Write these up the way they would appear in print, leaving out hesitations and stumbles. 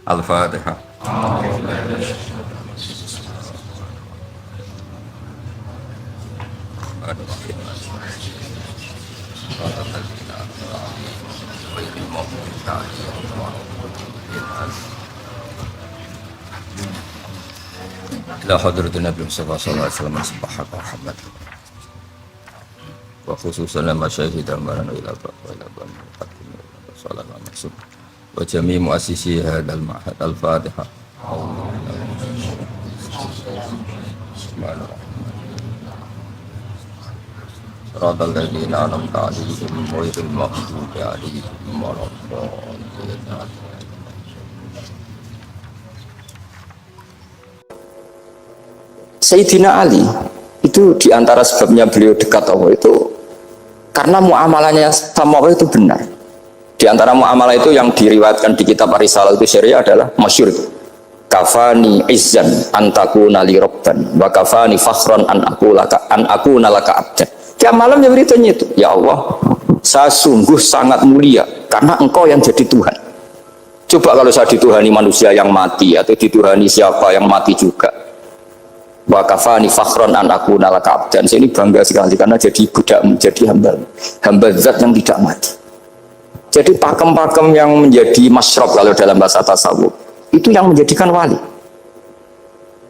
Al-Fatihah. Ila hadratin Nabi Mustafa sallallahu alaihi wasallam subhanahu wa Muhammad wa khususan lama syahidan barana ila ba'd sallallahu alaihi wasallam wa jami' muassisi hadzal ma'had al-Fatihah. Radal ladzina an'amta 'alaihim ghairil maghdubi 'alaihim waladdallin. Sayyidina Ali itu diantara sebabnya beliau dekat Allah itu karena muamalahnya sama Allah itu benar. Di antara muamalah itu yang diriwayatkan di kitab Ar-Risalah itu syariah adalah masyhur itu. Kafani izzan antakuna li rabban wa kafani fakhran an akuna laka abdan. Tiap malam dia beritanya itu, ya Allah, saya sungguh sangat mulia karena engkau yang jadi Tuhan. Coba kalau saya dituhani manusia yang mati atau dituhani siapa yang mati juga. Wa kafani fakhron an akuna laka abdan. Saya ini bangga sekali karena jadi budak, menjadi hamba zat yang tidak mati. Jadi pakem-pakem yang menjadi masyrab kalau dalam bahasa tasawuf itu yang menjadikan wali.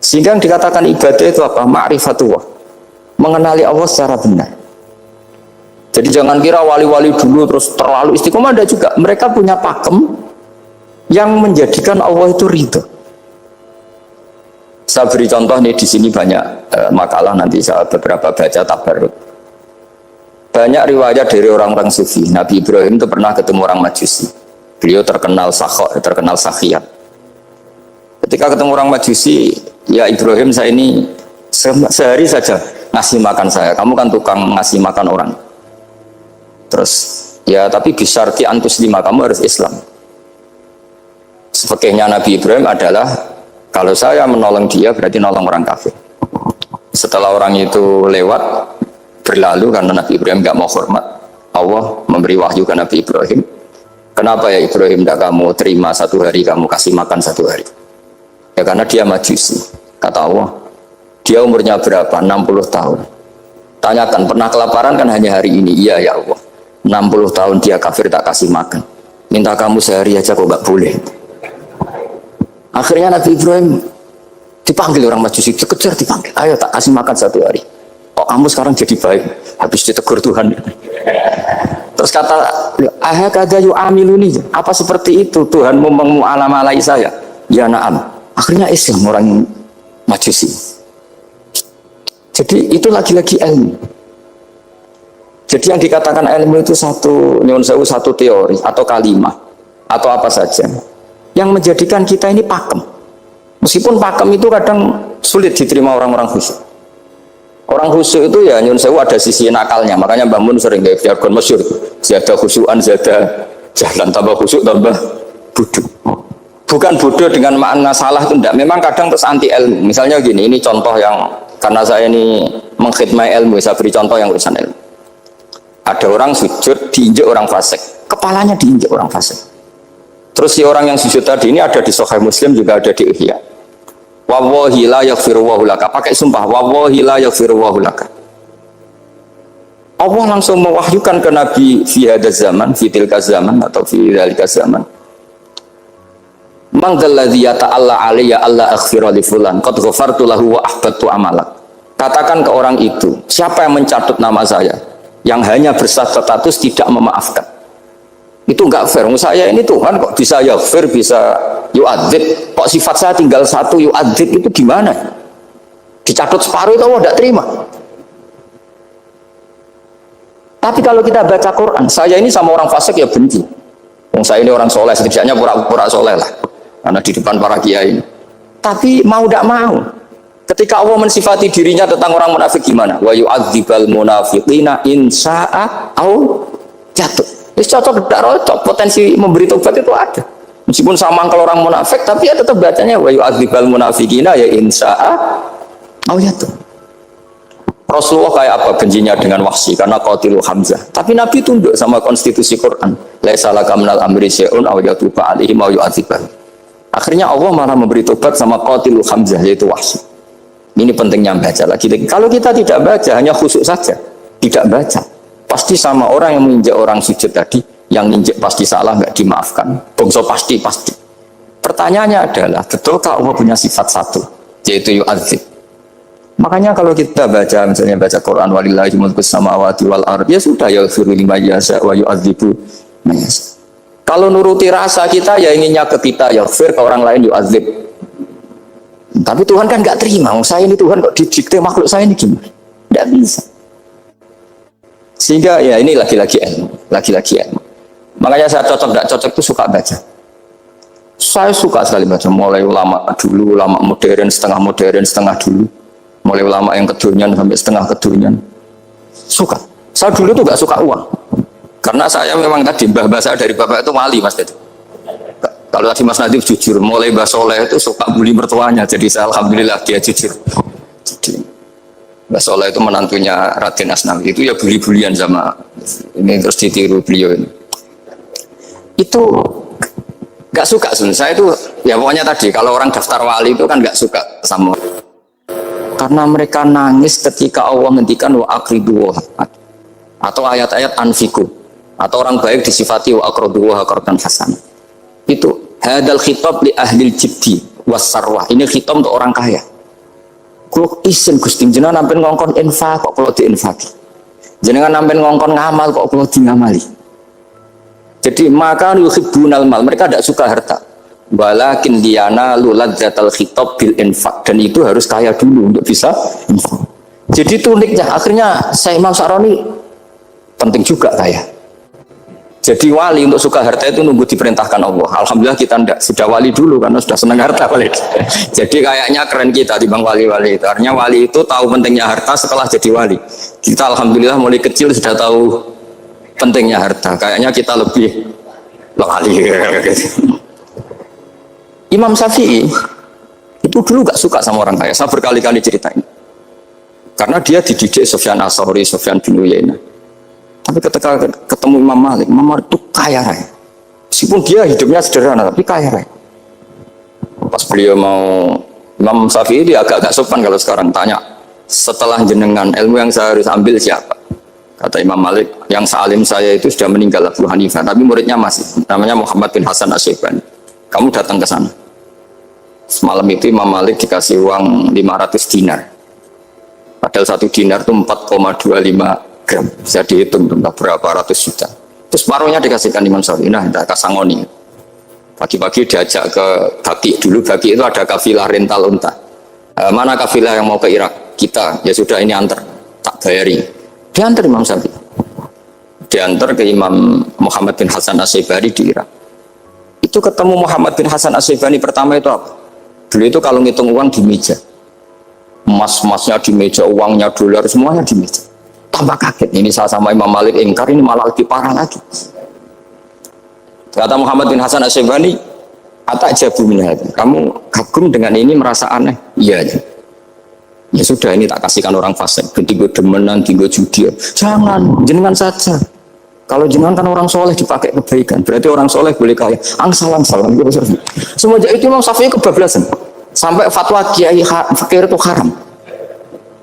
Sehingga yang dikatakan ibadah itu apa? Ma'rifatullah, mengenali Allah secara benar. Jadi jangan kira wali-wali dulu terus terlalu istiqomah, ada juga mereka punya pakem yang menjadikan Allah itu ridho. Saya beri contoh nih, di sini banyak makalah, nanti saya beberapa baca tabarruk. Banyak riwayat dari orang-orang sufi. Nabi Ibrahim itu pernah ketemu orang Majusi. Beliau terkenal sakhok, terkenal sakhiyat. Ketika ketemu orang Majusi, ya Ibrahim, saya ini sehari saja ngasih makan saya. Kamu kan tukang ngasih makan orang. Terus, ya tapi bisyarti antus lima, kamu harus Islam. Fakihnya Nabi Ibrahim adalah kalau saya menolong dia berarti nolong orang kafir. Setelah orang itu lewat berlalu karena Nabi Ibrahim nggak mau hormat, Allah memberi wahyu ke Nabi Ibrahim. Kenapa ya Ibrahim tidak kamu terima satu hari, kamu kasih makan satu hari? Ya karena dia majusi. Kata Allah, dia umurnya berapa? 60 tahun. Tanyakan, pernah kelaparan kan hanya hari ini? Iya ya Allah. 60 tahun dia kafir tak kasih makan. Minta kamu sehari aja kok nggak boleh. Akhirnya Nabi Ibrahim dipanggil orang Majusi, dikejar dipanggil, ayo tak kasih makan satu hari. Kok kamu sekarang jadi baik? Habis ditegur Tuhan. Terus kata, ahakada yu'amiluni, apa seperti itu Tuhanmu mengu'alamalai saya? Ya na'am. Akhirnya Islam orang Majusi. Jadi itu lagi-lagi ilmu. Jadi yang dikatakan ilmu itu satu teori atau kalimat atau apa saja yang menjadikan kita ini pakem. Meskipun pakem itu kadang sulit diterima orang-orang khusyuk. Orang khusyuk itu ya nyun sewu ada sisi nakalnya. Makanya Mbah Mun sering gaya jargon masyhur, zada khusyuan, zada jalan, tambah khusyuk tambah bodoh. Bukan bodoh dengan makna salah itu enggak. Memang kadang terus anti ilmu. Misalnya gini, ini contoh yang karena saya ini mengkhidmati ilmu, saya beri contoh yang urusan ilmu. Ada orang sujud diinjak orang fasik, kepalanya diinjak orang fasik. Terus si orang yang sujud tadi ini ada di Sahih Muslim, juga ada di Ihya. Wallahi la yaghfiru wa laka. Pakai sumpah, wallahi la yaghfiru wa laka. Allah langsung mewahyukan ke Nabi fi hadzal zaman, fi tilka zaman atau fi dzalika zaman. Man dzalladzi yata'alla alayya alla aghfira li fulan qad ghafartu lahu wa ahbattu amalak. Katakan ke orang itu, siapa yang mencatut nama saya yang hanya berstatus tidak memaafkan? Itu enggak fair. Saya ini Tuhan kok bisa yaghfir, bisa yu'adzib, kok sifat saya tinggal satu yu'adzib, itu gimana? Dicatut separuh itu Allah tidak terima. Tapi kalau kita baca Quran, saya ini sama orang fasik ya benci. Saya ini orang soleh, setidaknya pura-pura soleh lah, karena di depan para kiai. Tapi mau tidak mau, ketika Allah mensifati dirinya tentang orang munafik gimana? Wa yu'adzibal munafiqina in sya'a au jatuh. Itu cocok, tidak cocok, potensi memberi tobat itu ada. Meskipun sama kalau orang munafik, tapi ya tetap bacanya wa yu'adzibal munafiqina ya insya'a au jatuh. Rasulullah kayak apa bencinya dengan Wahsy karena qatilu Hamzah. Tapi Nabi tunduk sama konstitusi Quran. Laisa laka minal amri syai'un aw yatuba alaihim aw yu'adzibahum. Akhirnya Allah malah memberi tobat sama qatilul Hamzah, yaitu Wahsy. Ini pentingnya baca lagi. Kalau kita tidak baca, hanya khusyuk saja, tidak baca, pasti sama orang yang menginjak orang sujud tadi, yang injek pasti salah, nggak dimaafkan. Bongso pasti. Pertanyaannya adalah, betulkah Allah punya sifat satu, yaitu yu'adzib? Makanya kalau kita baca, misalnya baca Quran, walillahi mulkus samawati wal ardh, ya sudah, yaghfiru liman yasha wa yu'adzibu man yasha. Kalau nuruti rasa kita, ya inginnya ke kita, yaghfir, ke orang lain yu'adzib. Tapi Tuhan kan nggak terima, saya ini Tuhan kok didikte makhluk saya ini gimana? Nggak bisa. Sehingga ya ini lagi-lagi ilmu. Makanya saya cocok nggak cocok itu suka baca. Saya suka sekali baca, mulai ulama dulu, ulama modern, setengah dulu, mulai ulama yang kedunian sampai setengah kedunian. Suka. Saya dulu tuh nggak suka uang, karena saya memang tadi mbah saya dari bapak itu wali mas itu. Kalau tadi Mas Nadif jujur, mulai Mbah Soleh itu suka bully mertuanya, jadi saya alhamdulillah dia jujur. Jadi Mbah Soleh itu menantunya Raden Asnawi, itu ya bully-bulian sama ini, terus ditiru beliau ini. Itu nggak suka saya itu, ya pokoknya tadi kalau orang daftar wali itu kan nggak suka sama, karena mereka nangis ketika Allah ngendikan wa aqridu atau ayat-ayat anfiku, atau orang baik disifati wa aqridu qardan hasan. Itu hadal khitab li ahlil jibdi wasarwah, ini khitab untuk orang kaya. Kalau isin Gusti jenengan nampen ngongkon infak kok kalau diinfaki, jenengan nampen ngongkon ngamal kok kalau di ngamali. Jadi maka yuhibbunal mal, mereka tidak suka harta. Walakin diana luladzatal khitab bil infak, dan itu harus kaya dulu untuk bisa infak. Jadi itu uniknya, akhirnya saya Imam Sa'roni penting juga kaya. Jadi wali untuk suka harta itu nunggu diperintahkan Allah. Alhamdulillah kita tidak, sudah wali dulu karena sudah senang harta wali. Jadi kayaknya keren kita dibanding wali-wali itu. Artinya wali itu tahu pentingnya harta setelah jadi wali. Kita alhamdulillah mulai kecil sudah tahu pentingnya harta. Kayaknya kita lebih wali. Imam Syafi'i itu dulu gak suka sama orang kaya. Saya berkali-kali ceritain. Karena dia dididik Sufyan As-Tsauri, Sufyan bin Uyainah. Tapi ketika ketemu Imam Malik itu kaya raya. Meskipun dia hidupnya sederhana, tapi kaya raya. Pas beliau mau, Imam Syafi'i dia agak-agak sopan kalau sekarang tanya, setelah jenengan ilmu yang saya harus ambil siapa? Kata Imam Malik, yang salim saya itu sudah meninggal Abu Hanifah, tapi muridnya masih, namanya Muhammad bin Hasan Asy-Syaibani. Kamu datang ke sana. Semalam itu Imam Malik dikasih uang 500 dinar. Padahal 1 dinar itu 4,25 gram, bisa dihitung berapa ratus juta. Terus paruhnya dikasihkan Imam Syafi'i, nah kasangoni. Pagi-pagi diajak ke Baki, dulu Baki itu ada kafilah rental unta. Mana kafilah yang mau ke Irak? Kita, ya sudah ini antar, tak bayari. Diantar Imam Syafi'i, diantar ke Imam Muhammad bin Hasan Asy-Syaibani di Irak. Itu ketemu Muhammad bin Hasan Asy-Syaibani pertama itu apa? Beliau itu kalau ngitung uang di meja, emas-emasnya di meja, uangnya dolar semuanya di meja. Tambah kaget, ini saya sama Imam Malik ingkar, ini malah lebih parah lagi. Kata Muhammad bin Hasan Asy-Syaibani, atajabu min hadza, kamu kagum dengan ini, merasa aneh? Iya. Ya sudah, ini tak kasihkan orang fasik, tinggo demenan, tinggo judi. Jangan, jenengan saja. Kalau jenengan kan orang soleh dipakai kebaikan, berarti orang soleh boleh kaya. Angsal. Semenjak itu Imam Syafi'i kebablasan, sampai fatwa kiai fakir itu haram.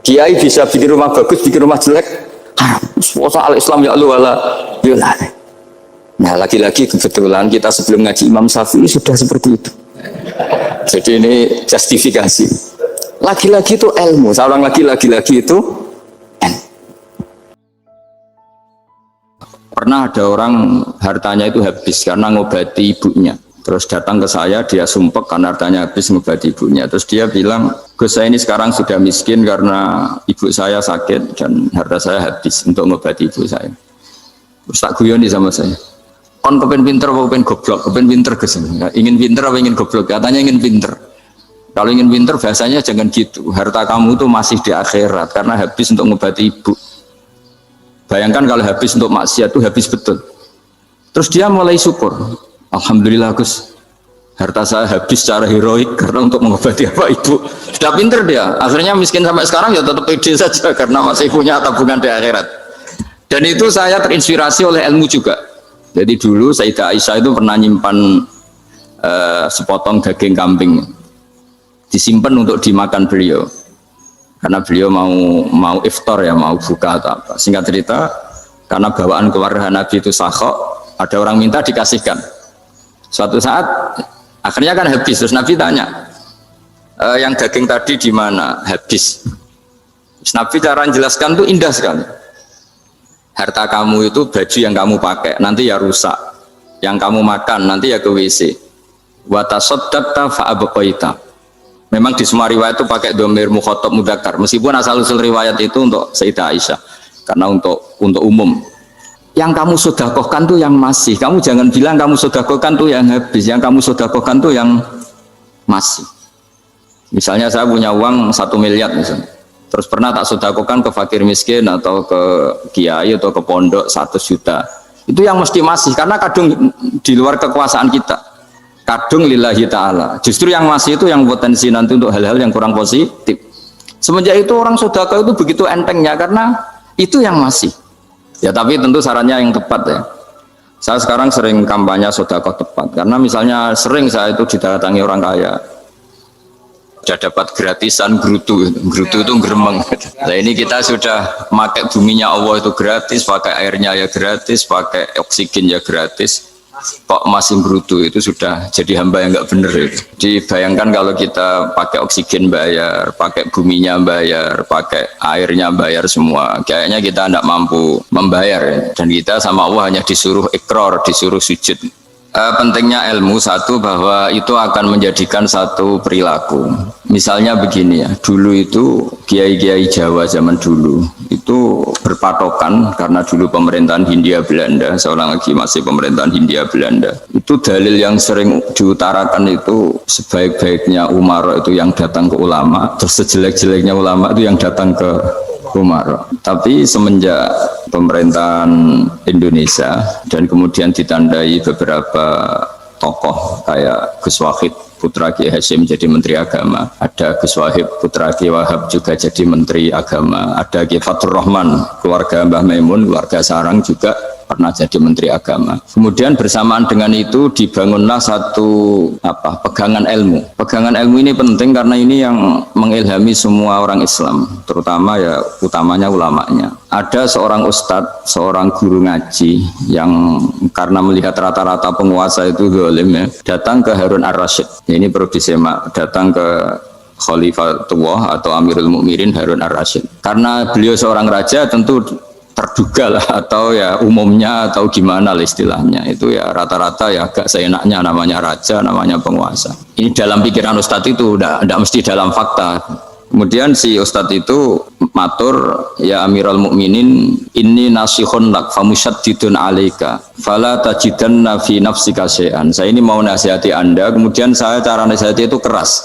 Kiai bisa bikin rumah bagus, bikin rumah jelek, haram. Soal Islam ya Allah wala yulah. Nah lagi-lagi kebetulan kita sebelum ngaji Imam Syafi'i sudah seperti itu. Jadi ini justifikasi. Lagi-lagi itu ilmu. Seorang lagi-lagi itu ilmu. Pernah ada orang hartanya itu habis karena ngobati ibunya. Terus datang ke saya, dia sumpek karena hartanya habis ngobati ibunya. Terus dia bilang, Gus saya ini sekarang sudah miskin karena ibu saya sakit dan harta saya habis untuk ngobati ibu saya. Terus tak guyon sama saya. Kon kepen pinter apa kepen goblok? Kepen pinter Gus. Ingin pinter apa ingin goblok? Katanya ingin pinter. Kalau ingin pinter bahasanya jangan gitu. Harta kamu itu masih di akhirat karena habis untuk ngobati ibu. Bayangkan kalau habis untuk maksiat itu habis betul. Terus dia mulai syukur. Alhamdulillah Gus, harta saya habis secara heroik karena untuk mengobati apa ibu. Sudah pinter dia, akhirnya miskin sampai sekarang ya tetap pede saja karena masih punya tabungan di akhirat. Dan itu saya terinspirasi oleh ilmu juga. Jadi dulu Sayyidah Aisyah itu pernah nyimpan sepotong daging kambing disimpan untuk dimakan beliau karena beliau mau iftar ya, mau buka atau apa. Singkat cerita, karena bawaan keluarga Nabi itu sakhok, ada orang minta dikasihkan. Suatu saat akhirnya kan habis, terus Nabi tanya, yang daging tadi di mana? Habis. Terus Nabi cara menjelaskan tuh indah sekali. Harta kamu itu baju yang kamu pakai nanti ya rusak, yang kamu makan nanti ya ke WC. Wa tasaddaqta fa abqaita. Memang di semua riwayat itu pakai dhamir mukhatab mudzakkar, meskipun asal usul riwayat itu untuk Sayyidah Aisyah karena untuk umum. Yang kamu sedekahkan tuh yang masih, kamu jangan bilang kamu sedekahkan tuh yang habis, yang kamu sedekahkan tuh yang masih. Misalnya saya punya uang 1 miliar misalnya, terus pernah tak sedekahkan ke fakir miskin atau ke kiai atau ke pondok 100 juta, itu yang mesti masih, karena kadung di luar kekuasaan kita, kadung lillahi ta'ala. Justru yang masih itu yang potensi nanti untuk hal-hal yang kurang positif. Semenjak itu orang sedekah itu begitu entengnya, karena itu yang masih. Ya tapi tentu sarannya yang tepat ya. Saya sekarang sering kampanye sedekah tepat, karena misalnya sering saya itu didatangi orang kaya, sudah dapat gratisan grutu itu geremeng. Nah ini kita sudah pakai buminya Allah itu gratis, pakai airnya ya gratis, pakai oksigen ya gratis, kok masih grutu, itu sudah jadi hamba yang nggak bener itu. Dibayangkan kalau kita pakai oksigen bayar, pakai buminya bayar, pakai airnya bayar semua, kayaknya kita tidak mampu membayar ya. Dan kita sama Allah hanya disuruh ikrar, disuruh sujud. Pentingnya ilmu satu, bahwa itu akan menjadikan satu perilaku. Misalnya begini ya, dulu itu kiai-kiai Jawa zaman dulu itu berpatokan, karena dulu pemerintahan Hindia Belanda, seorang lagi masih pemerintahan Hindia Belanda, itu dalil yang sering diutarakan itu sebaik-baiknya umara itu yang datang ke ulama, terus sejelek-jeleknya ulama itu yang datang ke umara. Tapi semenjak pemerintahan Indonesia dan kemudian ditandai beberapa tokoh kayak Gus Wahid putra Kiai Hasyim jadi Menteri Agama, ada Gus Wahid putra Kiai Wahab juga jadi Menteri Agama, ada Kiai Fathur Rahman keluarga Mbah Maimun, keluarga Sarang juga pernah jadi Menteri Agama. Kemudian bersamaan dengan itu dibangunlah satu pegangan ilmu. Pegangan ilmu ini penting karena ini yang mengilhami semua orang Islam, terutama ya utamanya ulamanya. Ada seorang ustadz, seorang guru ngaji yang karena melihat rata-rata penguasa itu zalim ya, datang ke Harun Ar-Rasyid. Ini perlu disemak, datang ke Khalifatullah atau Amirul Mukminin Harun Ar-Rasyid. Karena beliau seorang raja, tentu terduga lah, atau ya umumnya atau gimana lah istilahnya, itu ya rata-rata ya agak seenaknya, namanya raja, namanya penguasa. Ini dalam pikiran ustadz itu udah mesti dalam fakta. Kemudian si ustadz itu matur, ya Amirul Mukminin, inni nasihun lak famusyaddidun alaika fala tajidanna fi nafsika syai'an. Saya ini mau nasihati Anda, kemudian saya cara nasihati itu keras,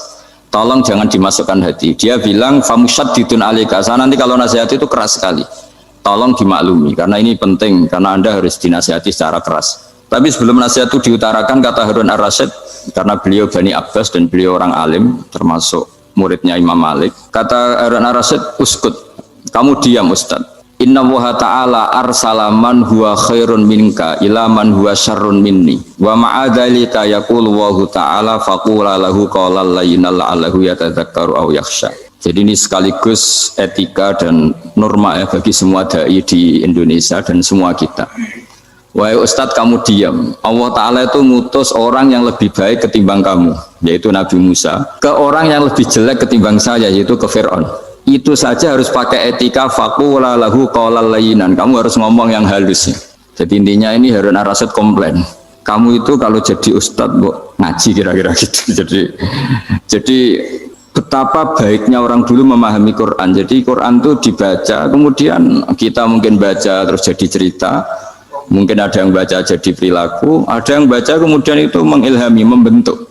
tolong jangan dimasukkan hati. Dia bilang famusyaddidun alaika, saya nanti kalau nasihati itu keras sekali, tolong dimaklumi, karena ini penting, karena Anda harus dinasihati secara keras. Tapi sebelum nasihat itu diutarakan, kata Harun Ar-Rasyid, karena beliau Bani Abbas dan beliau orang alim, termasuk muridnya Imam Malik, kata Harun Ar-Rasyid, uskut, kamu diam Ustaz. Inna Allaha ta'ala arsala man huwa khairun minka ila man huwa syarrun minni wa ma'adhalika yaqulu Allahu ta'ala faqula lahu qawlan layyinal la'allahu yatadzakkaru aw yakhsha. Jadi ini sekaligus etika dan norma ya bagi semua dai di Indonesia dan semua kita. Wahai Ustadz, kamu diam. Allah Ta'ala itu ngutus orang yang lebih baik ketimbang kamu, yaitu Nabi Musa, ke orang yang lebih jelek ketimbang saya, yaitu ke Fir'aun. Itu saja harus pakai etika, faqula lahu qawlan layyinan. Kamu harus ngomong yang halus ya. Jadi intinya ini Harun Ar-Rasyid komplain, kamu itu kalau jadi Ustadz ngaji kira-kira gitu. Jadi betapa baiknya orang dulu memahami Quran. Jadi Quran itu dibaca, kemudian kita mungkin baca terus jadi cerita, mungkin ada yang baca jadi perilaku, ada yang baca kemudian itu mengilhami, membentuk.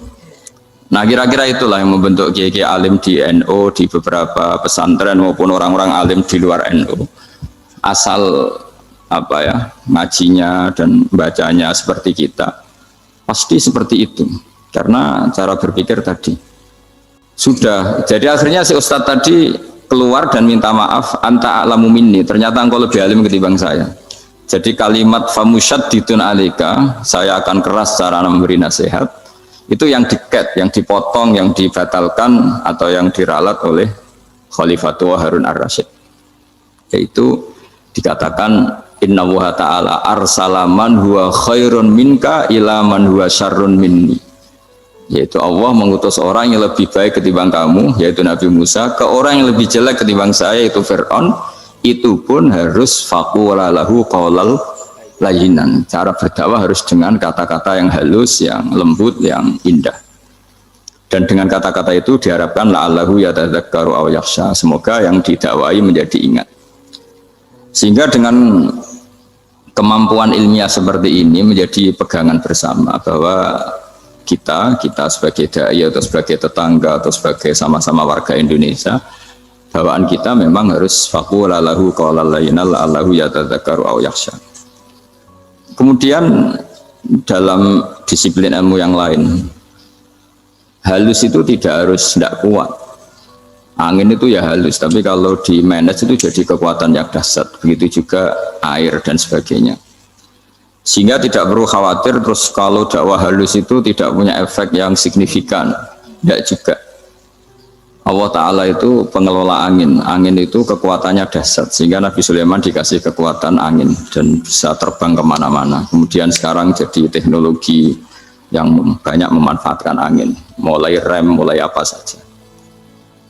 Nah kira-kira itulah yang membentuk kiai-kiai alim di NU, di beberapa pesantren maupun orang-orang alim di luar NU. Asal ngajinya dan bacanya seperti kita, pasti seperti itu. Karena cara berpikir tadi sudah, jadi akhirnya si Ustadz tadi keluar dan minta maaf, anta a'lamu minni, ternyata engkau lebih alim ketimbang saya. Jadi kalimat famusyaddidun alika, saya akan keras cara memberi nasihat, Itu yang diket, yang dipotong, yang dibatalkan atau yang diralat oleh Khalifatul Harun ar-Rasyid. Yaitu dikatakan Inna wa ta'ala arsala man huwa khairun minka ila man huwa syarrun minni. Yaitu Allah mengutus orang yang lebih baik ketimbang kamu, yaitu Nabi Musa, ke orang yang lebih jelek ketimbang saya, yaitu Fir'aun. Itu pun harus faqula lahu qawlal layyinan. Cara berdakwah harus dengan kata-kata yang halus, yang lembut, yang indah. Dan dengan kata-kata itu diharapkan la'allahu yatadzakkaru aw yakhsha. Semoga yang didakwai menjadi ingat. Sehingga dengan kemampuan ilmiah seperti ini menjadi pegangan bersama bahwa kita sebagai dai atau sebagai tetangga atau sebagai sama-sama warga Indonesia, bawaan kita memang harus faqula lahu qawlan layyinan la'allahu yatadzakkaru aw yakhsha. Kemudian dalam disiplin ilmu yang lain, halus itu tidak kuat. Angin itu ya halus, tapi kalau di manage itu jadi kekuatan yang dahsyat. Begitu juga air dan sebagainya. Sehingga tidak perlu khawatir terus kalau dakwah halus itu tidak punya efek yang signifikan. Tidak juga. Allah Ta'ala itu pengelola angin. Angin itu kekuatannya dahsyat. Sehingga Nabi Sulaiman dikasih kekuatan angin dan bisa terbang kemana-mana. Kemudian sekarang jadi teknologi yang banyak memanfaatkan angin. Mulai rem, mulai apa saja.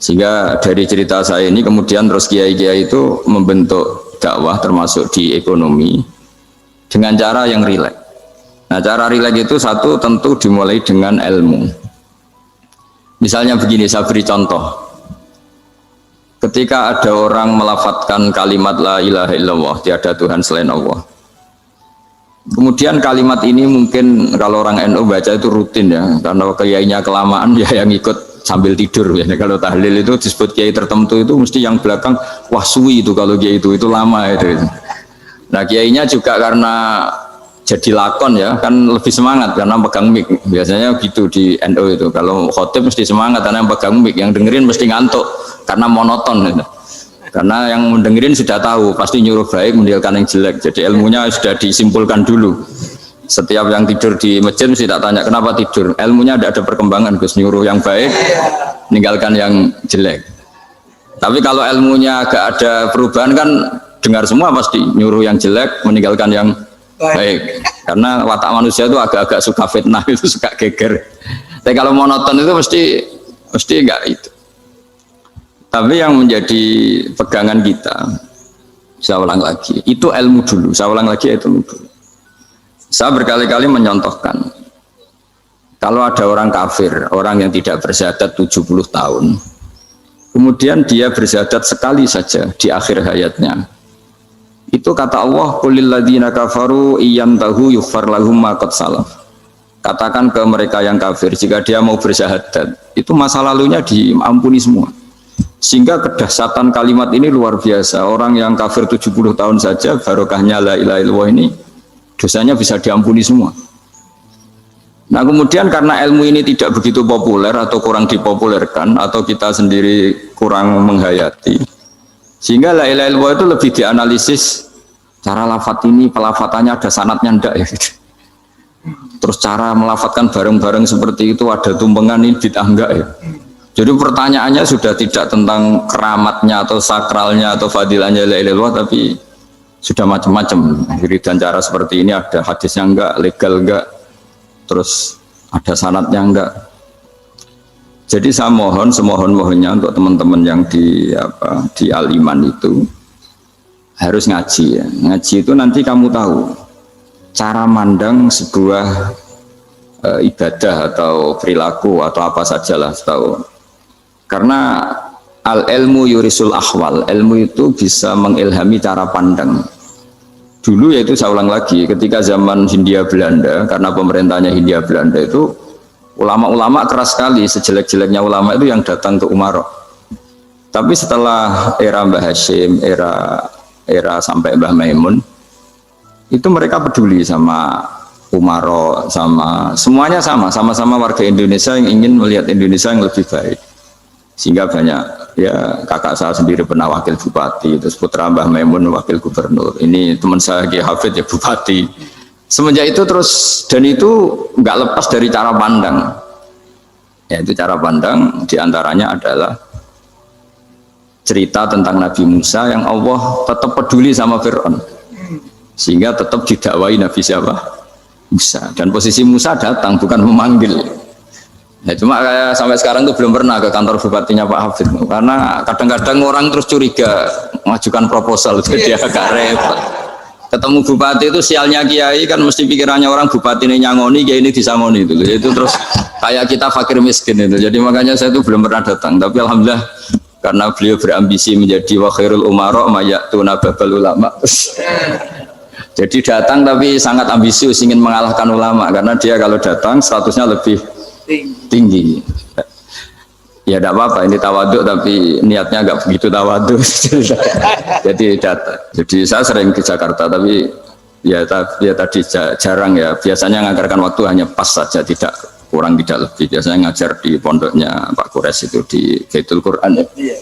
Sehingga dari cerita saya ini kemudian terus kiai-kiai itu membentuk dakwah termasuk di ekonomi dengan cara yang rileks. Nah, cara rileks itu satu tentu dimulai dengan ilmu. Misalnya begini, saya beri contoh. Ketika ada orang melafadzkan kalimat la ilaha illallah, tiada Tuhan selain Allah. Kemudian kalimat ini mungkin kalau orang NU baca itu rutin ya, karena kiainya kelamaan ya yang ikut sambil tidur ya. Kalau tahlil itu disebut kiai tertentu itu mesti yang belakang wah suwi itu kalau kiai itu lama itu. Nah kiainya juga karena jadi lakon ya kan lebih semangat karena pegang mic. Biasanya gitu di NU itu kalau khotib mesti semangat karena yang pegang mic, yang dengerin mesti ngantuk karena monoton gitu. Karena yang mendengerin sudah tahu pasti nyuruh baik meninggalkan yang jelek, jadi ilmunya sudah disimpulkan dulu. Setiap yang tidur di masjid mesti tak tanya kenapa tidur, ilmunya tidak ada perkembangan, Gus, nyuruh yang baik meninggalkan yang jelek. Tapi kalau ilmunya agak ada perubahan kan dengar semua pasti nyuruh yang jelek meninggalkan yang baik. Karena watak manusia itu agak-agak suka fitnah, itu suka geger. Tapi kalau monoton itu mesti enggak itu. Tapi yang menjadi pegangan kita, saya ulang lagi, itu ilmu dulu. Saya ulang lagi itu ilmu dulu. Saya berkali-kali menyontohkan, kalau ada orang kafir, orang yang tidak bersyahadat 70 tahun, kemudian dia bersyahadat sekali saja di akhir hayatnya. Itu kata Allah, qulil ladzina kafaru iyantahu yughfar lahum ma qad salaf. Katakan ke mereka yang kafir, jika dia mau bersyahadat, itu masa lalunya diampuni semua. Sehingga kedahsyatan kalimat ini luar biasa. Orang yang kafir 70 tahun saja, barokahnya la ilaha illallah ini, dosanya bisa diampuni semua. Nah kemudian karena ilmu ini tidak begitu populer atau kurang dipopulerkan atau kita sendiri kurang menghayati, sehingga la ilaha illallah itu lebih dianalisis cara lafadz ini, pelafatannya ada sanadnya enggak ya gitu. Terus cara melafatkan bareng-bareng seperti itu ada tumpengan ini bid'ah enggak ya. Jadi pertanyaannya sudah tidak tentang keramatnya atau sakralnya atau fadilahnya la ilaha illallah, tapi sudah macam-macam. Jadi dan cara seperti ini ada hadisnya enggak, legal enggak, terus ada sanadnya enggak. Jadi saya mohon semohon-mohonnya untuk teman-teman yang di Al-Iman itu harus ngaji ya. Ngaji itu nanti kamu tahu cara mandang sebuah ibadah atau perilaku atau apa sajalah tahu. Karena al-ilmu yurisul ahwal, ilmu itu bisa mengilhami cara pandang. Dulu yaitu saya ulang lagi, ketika zaman Hindia Belanda, karena pemerintahnya Hindia Belanda itu ulama-ulama keras sekali, sejelek-jeleknya ulama itu yang datang ke Umarok. Tapi setelah era Mbah Hashim, era sampai Mbah Maimun, itu mereka peduli sama Umarok, sama semuanya sama-sama warga Indonesia yang ingin melihat Indonesia yang lebih baik. Sehingga banyak ya kakak saya sendiri pernah wakil bupati, terus putra Mbah Maimun wakil gubernur, ini teman saya Ki Hafid ya bupati. Semenjak itu terus, dan itu nggak lepas dari cara pandang. Ya, itu cara pandang diantaranya adalah cerita tentang Nabi Musa yang Allah tetap peduli sama Fir'aun sehingga tetap didakwai Nabi siapa? Musa. Dan posisi Musa datang bukan memanggil. Ya, cuma kayak sampai sekarang tuh belum pernah ke kantor bupatinya Pak Hafid karena kadang-kadang orang terus curiga mengajukan proposal jadi agak repot. Ketemu bupati itu sialnya kiai kan mesti pikirannya orang bupati ini nyangoni kiai ini disangoni itu terus kayak kita fakir miskin itu. Jadi makanya saya itu belum pernah datang, tapi alhamdulillah karena beliau berambisi menjadi wa khairul umara mayatuna babal ulama. Jadi datang tapi sangat ambisius ingin mengalahkan ulama karena dia kalau datang statusnya lebih tinggi. Ya tidak apa-apa ini tawaduk tapi niatnya agak begitu tawaduk. Jadi saya sering ke Jakarta tapi ya tadi jarang ya. Biasanya nganggarkan waktu hanya pas saja, tidak kurang tidak lebih. Biasanya ngajar di pondoknya Pak Kures itu di Baitul Quran ya.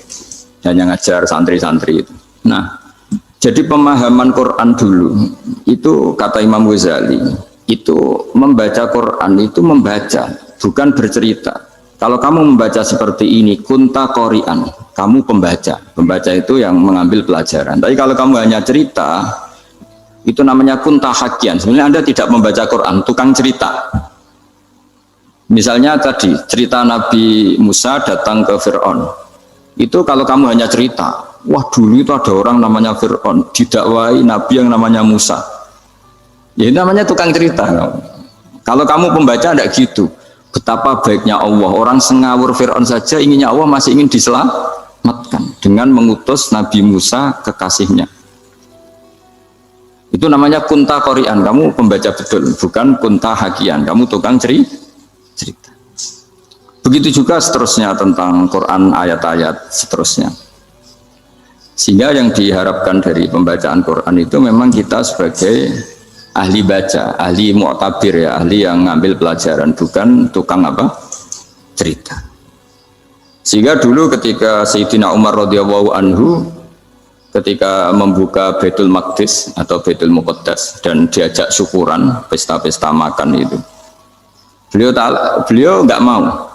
Hanya ngajar santri-santri itu. Nah, jadi pemahaman Quran dulu itu kata Imam Ghazali itu membaca Quran itu membaca bukan bercerita. Kalau kamu membaca seperti ini, kunta qori'an, kamu pembaca. Pembaca itu yang mengambil pelajaran. Tapi kalau kamu hanya cerita, itu namanya kunta hakian. Sebenarnya Anda tidak membaca Quran, tukang cerita. Misalnya tadi, cerita Nabi Musa datang ke Fir'aun. Itu kalau kamu hanya cerita, wah dulu itu ada orang namanya Fir'aun, didakwai Nabi yang namanya Musa. Ya ini namanya tukang cerita. Kalau kamu pembaca tidak gitu. Betapa baiknya Allah, orang sengawur Fir'aun saja inginnya Allah masih ingin diselamatkan dengan mengutus Nabi Musa kekasihnya. Itu namanya kunta qori'an, kamu pembaca betul, bukan kunta hakian, kamu tukang cerita. Begitu juga seterusnya tentang Quran ayat-ayat seterusnya. Sehingga yang diharapkan dari pembacaan Quran itu memang kita sebagai ahli baca, ahli mu'tabir ya, ahli yang ngambil pelajaran, bukan tukang apa? Cerita. Sehingga dulu ketika Sayyidina Umar radhiyallahu anhu ketika membuka Baitul Maqdis atau Baitul Muqaddas dan diajak syukuran, pesta-pesta makan itu. Beliau nggak mau.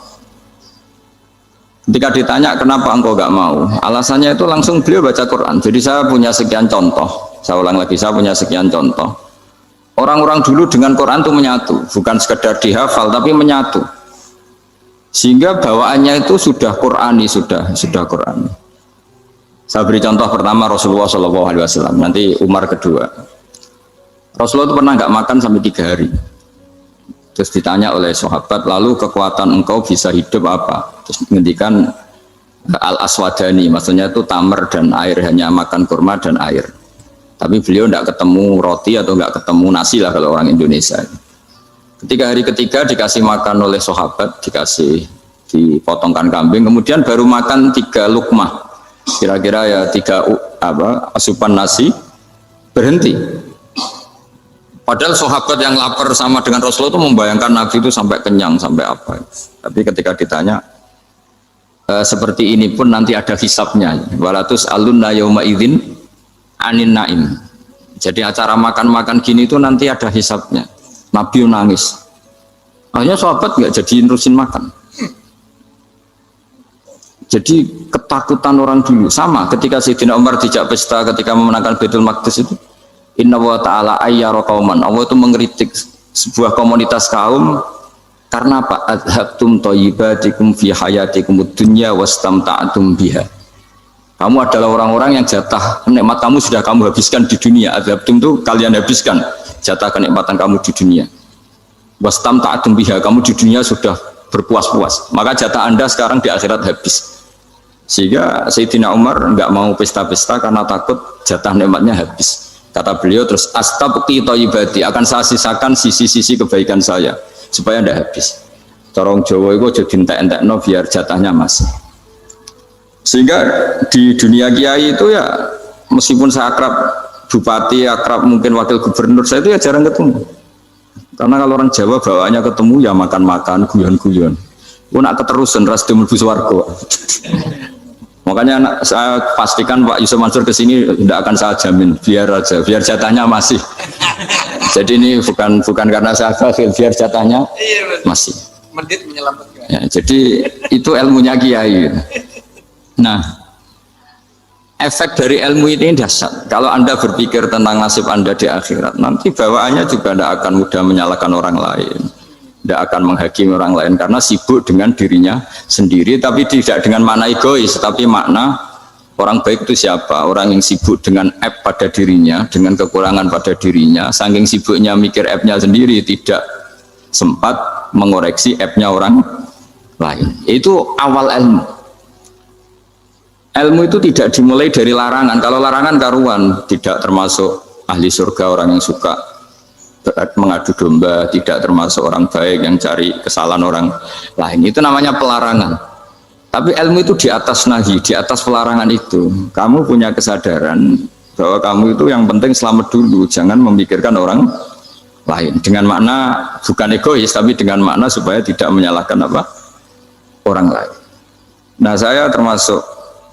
Ketika ditanya kenapa engkau nggak mau, alasannya itu langsung beliau baca Quran. Jadi saya punya sekian contoh, saya ulang lagi, saya punya sekian contoh. Orang-orang dulu dengan Quran itu menyatu, bukan sekedar dihafal tapi menyatu. Sehingga bawaannya itu sudah Qurani, sudah Qurani. Saya beri contoh pertama Rasulullah SAW, nanti Umar kedua. Rasulullah itu pernah nggak makan sampai 3 hari. Terus ditanya oleh sahabat, lalu kekuatan engkau bisa hidup apa? Terus menghentikan al-aswadani, maksudnya itu tamar dan air, hanya makan kurma dan air. Tapi beliau tidak ketemu roti atau nggak ketemu nasi lah kalau orang Indonesia. Ketika hari ketiga dikasih makan oleh sahabat, dipotongkan kambing, kemudian baru makan 3 lukmah, kira-kira ya 3 asupan nasi, berhenti. Padahal sahabat yang lapar sama dengan Rasulullah itu membayangkan Nabi itu sampai kenyang, sampai apa. Tapi ketika ditanya, seperti ini pun nanti ada hisabnya. Walatus alunna yauma idzin anin naim. Jadi acara makan-makan gini itu nanti ada hisabnya. Nabi nangis. Akhirnya sahabat nggak jadi nerusin makan. Jadi ketakutan orang dulu sama ketika Sayyidina Umar dijak pesta ketika memenangkan Baitul Maqdis itu. Inna wa ta'ala ayyara qauman. Allah itu mengkritik sebuah komunitas kaum karena apa? Adhabtum thayyibatikum fi hayatikum dunya wastamta'tum biha. Kamu adalah orang-orang yang jatah nikmat kamu sudah kamu habiskan di dunia. Adhabtum itu kalian habiskan jatah kenikmatan kamu di dunia. Wastamta'tum biha, kamu di dunia sudah berpuas-puas. Maka jatah Anda sekarang di akhirat habis. Sehingga Sayyidina Umar enggak mau pesta-pesta karena takut jatah nikmatnya habis. Kata beliau terus astabqi thayyibati, akan saya sisakan sisi-sisi kebaikan saya supaya tidak habis. Corong Jawa itu jadi entek-entekno biar jatahnya masih. Sehingga di dunia kiai itu ya meskipun saya akrab bupati, akrab mungkin wakil gubernur, saya itu ya jarang ketemu. Karena kalau orang Jawa bawaannya ketemu ya makan-makan, guyon-guyon. Aku nak keterusan ras mlebu swarga. Makanya saya pastikan Pak Yusuf Mansur kesini tidak akan saya jamin, biar aja, biar jatahnya masih. Jadi ini bukan karena saya bakhil, biar jatahnya masih. Mendit menyelamatkan. Ya, jadi itu ilmunya kiai. Nah, efek dari ilmu ini dahsyat. Kalau Anda berpikir tentang nasib Anda di akhirat, nanti bawaannya juga tidak akan mudah menyalahkan orang lain, tidak akan menghakimi orang lain karena sibuk dengan dirinya sendiri, tapi tidak dengan makna egois, tapi makna orang baik itu siapa? Orang yang sibuk dengan aib pada dirinya, dengan kekurangan pada dirinya, saking sibuknya mikir aibnya sendiri, tidak sempat mengoreksi aibnya orang lain. Itu awal ilmu. Ilmu itu tidak dimulai dari larangan. Kalau larangan karuan, tidak termasuk ahli surga orang yang suka mengadu domba, tidak termasuk orang baik yang cari kesalahan orang lain. Itu namanya pelarangan. Tapi ilmu itu di atas nahi, di atas pelarangan itu. Kamu punya kesadaran bahwa kamu itu yang penting selamat dulu, jangan memikirkan orang lain. Dengan makna bukan egois, tapi dengan makna supaya tidak menyalahkan orang lain. Nah, saya termasuk,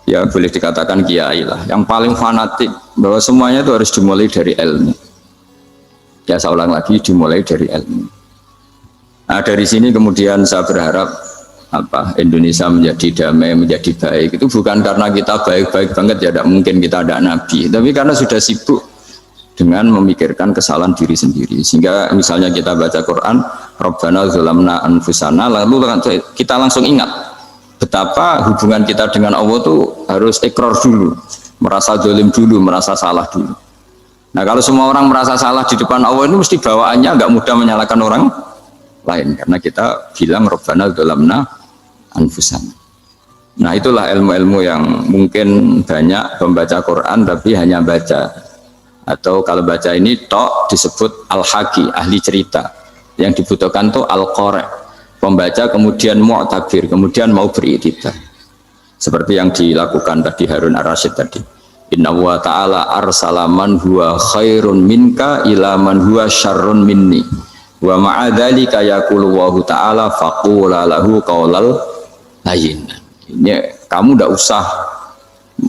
ya boleh dikatakan kiai lah, yang paling fanatik bahwa semuanya itu harus dimulai dari ilmu. Ya saya ulang lagi, dimulai dari ilmu. Nah, dari sini kemudian saya berharap Indonesia menjadi damai, menjadi baik. Itu bukan karena kita baik-baik banget, ya tidak mungkin kita ada nabi, tapi karena sudah sibuk dengan memikirkan kesalahan diri sendiri. Sehingga misalnya kita baca Quran, Rabbana zalamna anfusana, lalu kita langsung ingat betapa hubungan kita dengan Allah itu harus ikrar dulu, merasa zalim dulu, merasa salah dulu. Nah, kalau semua orang merasa salah di depan Allah ini mesti bawaannya nggak mudah menyalahkan orang lain, karena kita bilang Rabbana zalamna anfusana. Nah, itulah ilmu-ilmu yang mungkin banyak pembaca Quran tapi hanya baca, atau kalau baca ini tok disebut al-haqi, ahli cerita. Yang dibutuhkan tuh al-qari, pembaca kemudian mu'tabir, kemudian mau beriktibar. Seperti yang dilakukan tadi Harun ar-Rasyid tadi. Inna wa ta'ala arsala man huwa khairun minka ila man huwa syarrun minni. Wa ma'adzalika yaqulu wa ta'ala faqula lahu qaulal layyin. Ini kamu tidak usah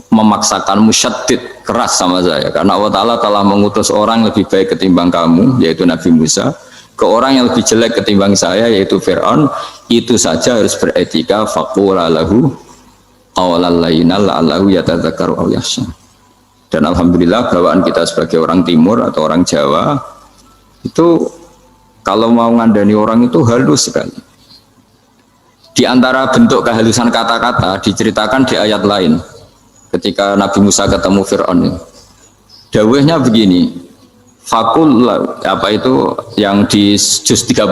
memaksakan musyaddid keras sama saya, karena Allah Ta'ala telah mengutus orang lebih baik ketimbang kamu, yaitu Nabi Musa, ke orang yang lebih jelek ketimbang saya, yaitu Fir'aun. Itu saja harus beretika. Faqula lahu qawlal layyinal la'allahu yatadzakkaru aw yakhsha. Dan alhamdulillah bawaan kita sebagai orang timur atau orang Jawa itu kalau mau ngandani orang itu halus sekali. Di antara bentuk kehalusan kata-kata diceritakan di ayat lain. Ketika Nabi Musa ketemu Fir'aun, dawuhnya begini, fakul apa itu yang di juz 30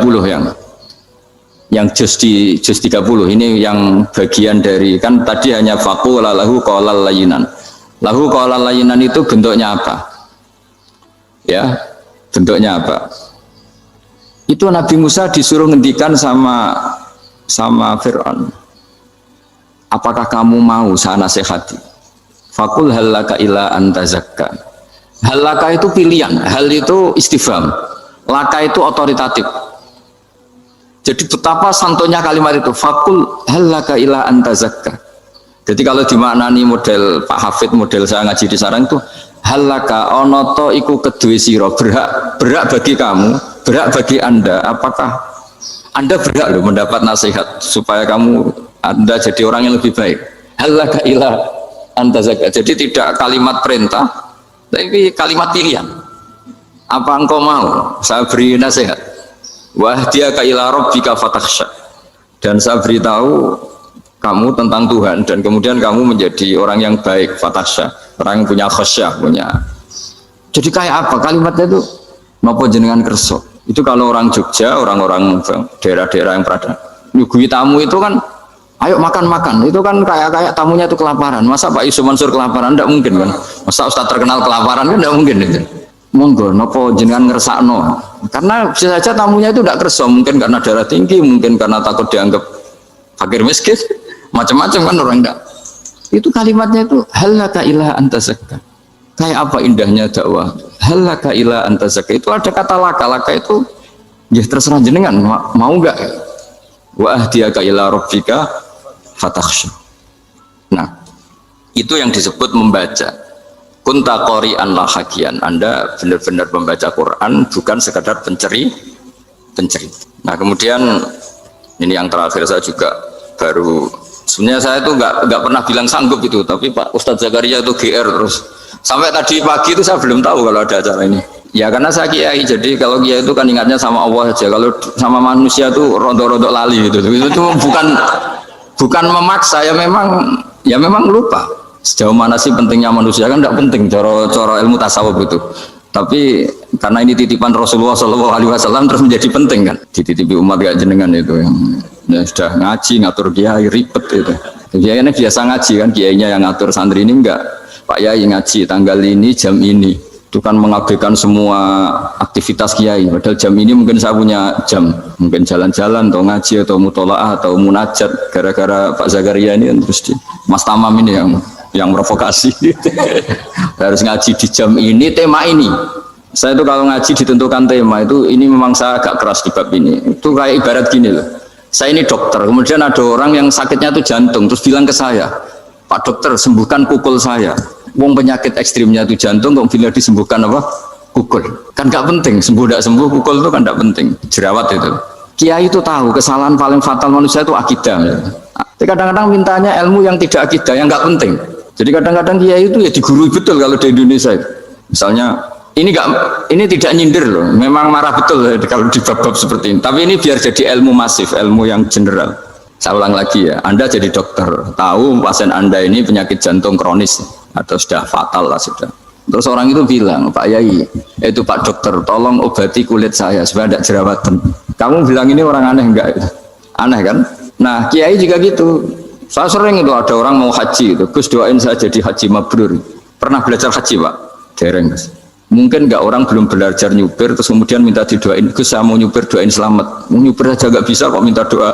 yang juz di juz 30 ini yang bagian dari, kan tadi hanya fakul lahu qaulal layyinan. Lahu qaulal layyinan itu bentuknya apa? Ya, bentuknya apa? Itu Nabi Musa disuruh ngendikan sama Fir'aun. Apakah kamu mau saya nasihati? Fakul halaka ila antazakka. Halaka itu pilihan, hal itu istifham, laka itu otoritatif. Jadi betapa santonya kalimat itu, fakul halaka ila antazakka. Jadi kalau dimaknani model Pak Hafid, model saya ngaji di sarang itu, halaka onoto iku kedue siro, berhak bagi kamu, berhak bagi Anda. Apakah Anda berhak loh mendapat nasihat supaya Anda jadi orang yang lebih baik? Halaka ila antazakka. Jadi tidak kalimat perintah, tapi kalimat pilihan. Apa engkau mau saya beri nasihat? Wahdiyaka ila rabbika fatakhsha. Dan saya beritahu kamu tentang Tuhan, dan kemudian kamu menjadi orang yang baik, fatakhsha, orang yang punya khasyah, punya. Jadi kayak apa kalimatnya itu? Napa jenengan kerso? Itu kalau orang Jogja, orang-orang daerah-daerah yang berada nyugui tamu itu kan, ayo makan-makan, itu kan kayak tamunya itu kelaparan. Masa Pak Yusuf Mansur kelaparan? Tidak mungkin kan. Masa Ustadz terkenal kelaparan kan? Tidak mungkin itu. Monggo, nopo jenengan ngersakno. Karena bisa saja tamunya itu tidak kerso, mungkin karena darah tinggi, mungkin karena takut dianggap fakir miskin, macam-macam kan orang enggak. Itu kalimatnya itu halaka ila antazakka. Kayak apa indahnya dakwah. Halaka ila antazakka. Itu ada kata laka itu ya terserah jenengan mau enggak. Wa ahdiyaka ila rabbika fatakhsha. Nah, itu yang disebut membaca. Kunta qori'an la hakian. Anda benar-benar membaca Quran, bukan sekadar penceri. Nah, kemudian Ini yang terakhir saya juga baru, sebenarnya saya itu nggak pernah bilang sanggup itu, tapi Pak Ustadz Zakaria itu GR terus. Sampai tadi pagi itu saya belum tahu kalau ada acara ini. Ya karena saya kiai, jadi kalau kiai itu kan ingatnya sama Allah aja. Kalau sama manusia tuh rontok-rontok lali gitu. Itu bukan memaksa, ya memang lupa. Sejauh mana sih pentingnya manusia kan tidak penting coro ilmu tasawuf itu. Tapi karena ini titipan Rasulullah SAW terus menjadi penting kan. Dititipi umat gak jenengan itu yang sudah ngaji ngatur kiai ribet itu. Kiai ini biasa ngaji kan, kiainya yang ngatur, santri ini enggak. Pak Yai ngaji tanggal ini jam ini. Itu kan mengabaikan semua aktivitas kiai. Padahal jam ini mungkin saya punya jam, mungkin jalan-jalan atau ngaji atau mutolaah atau munajat. Gara-gara Pak Zakaria ini terus Mas Tamam ini yang provokasi. Harus ngaji di jam ini, tema ini. Saya itu kalau ngaji ditentukan tema itu, ini memang saya agak keras di bab ini. Itu kayak ibarat gini loh. Saya ini dokter, kemudian ada orang yang sakitnya itu jantung, terus bilang ke saya, Pak dokter sembuhkan kukul saya. Wong penyakit ekstrimnya itu jantung, kok bila disembuhkan apa? Kukul. Kan gak penting, sembuh tidak sembuh, kukul itu kan gak penting. Jerawat itu. Kiai itu tahu kesalahan paling fatal manusia itu akidah. Tapi kadang-kadang mintanya ilmu yang tidak akidah, yang gak penting. Jadi kadang-kadang kiai itu ya digurui betul kalau di Indonesia itu. Misalnya ini tidak nyindir loh, memang marah betul kalau di bab-bab seperti ini. Tapi ini biar jadi ilmu masif, ilmu yang general. Saya ulang lagi ya, Anda jadi dokter, tahu pasien Anda ini penyakit jantung kronis atau sudah fatal lah sudah. Terus orang itu bilang, Pak Yai, itu Pak dokter, tolong obati kulit saya supaya tidak jerawatan. Kamu bilang ini orang aneh enggak? Aneh kan? Nah, kiai juga gitu. Saya sering itu ada orang mau haji itu, Gus doain saya jadi haji mabrur. Pernah belajar haji Pak? Dereng Gus. Mungkin enggak orang belum belajar nyupir terus kemudian minta didoain, Gus saya mau nyupir doain selamat. Mau nyupir aja enggak bisa kok minta doa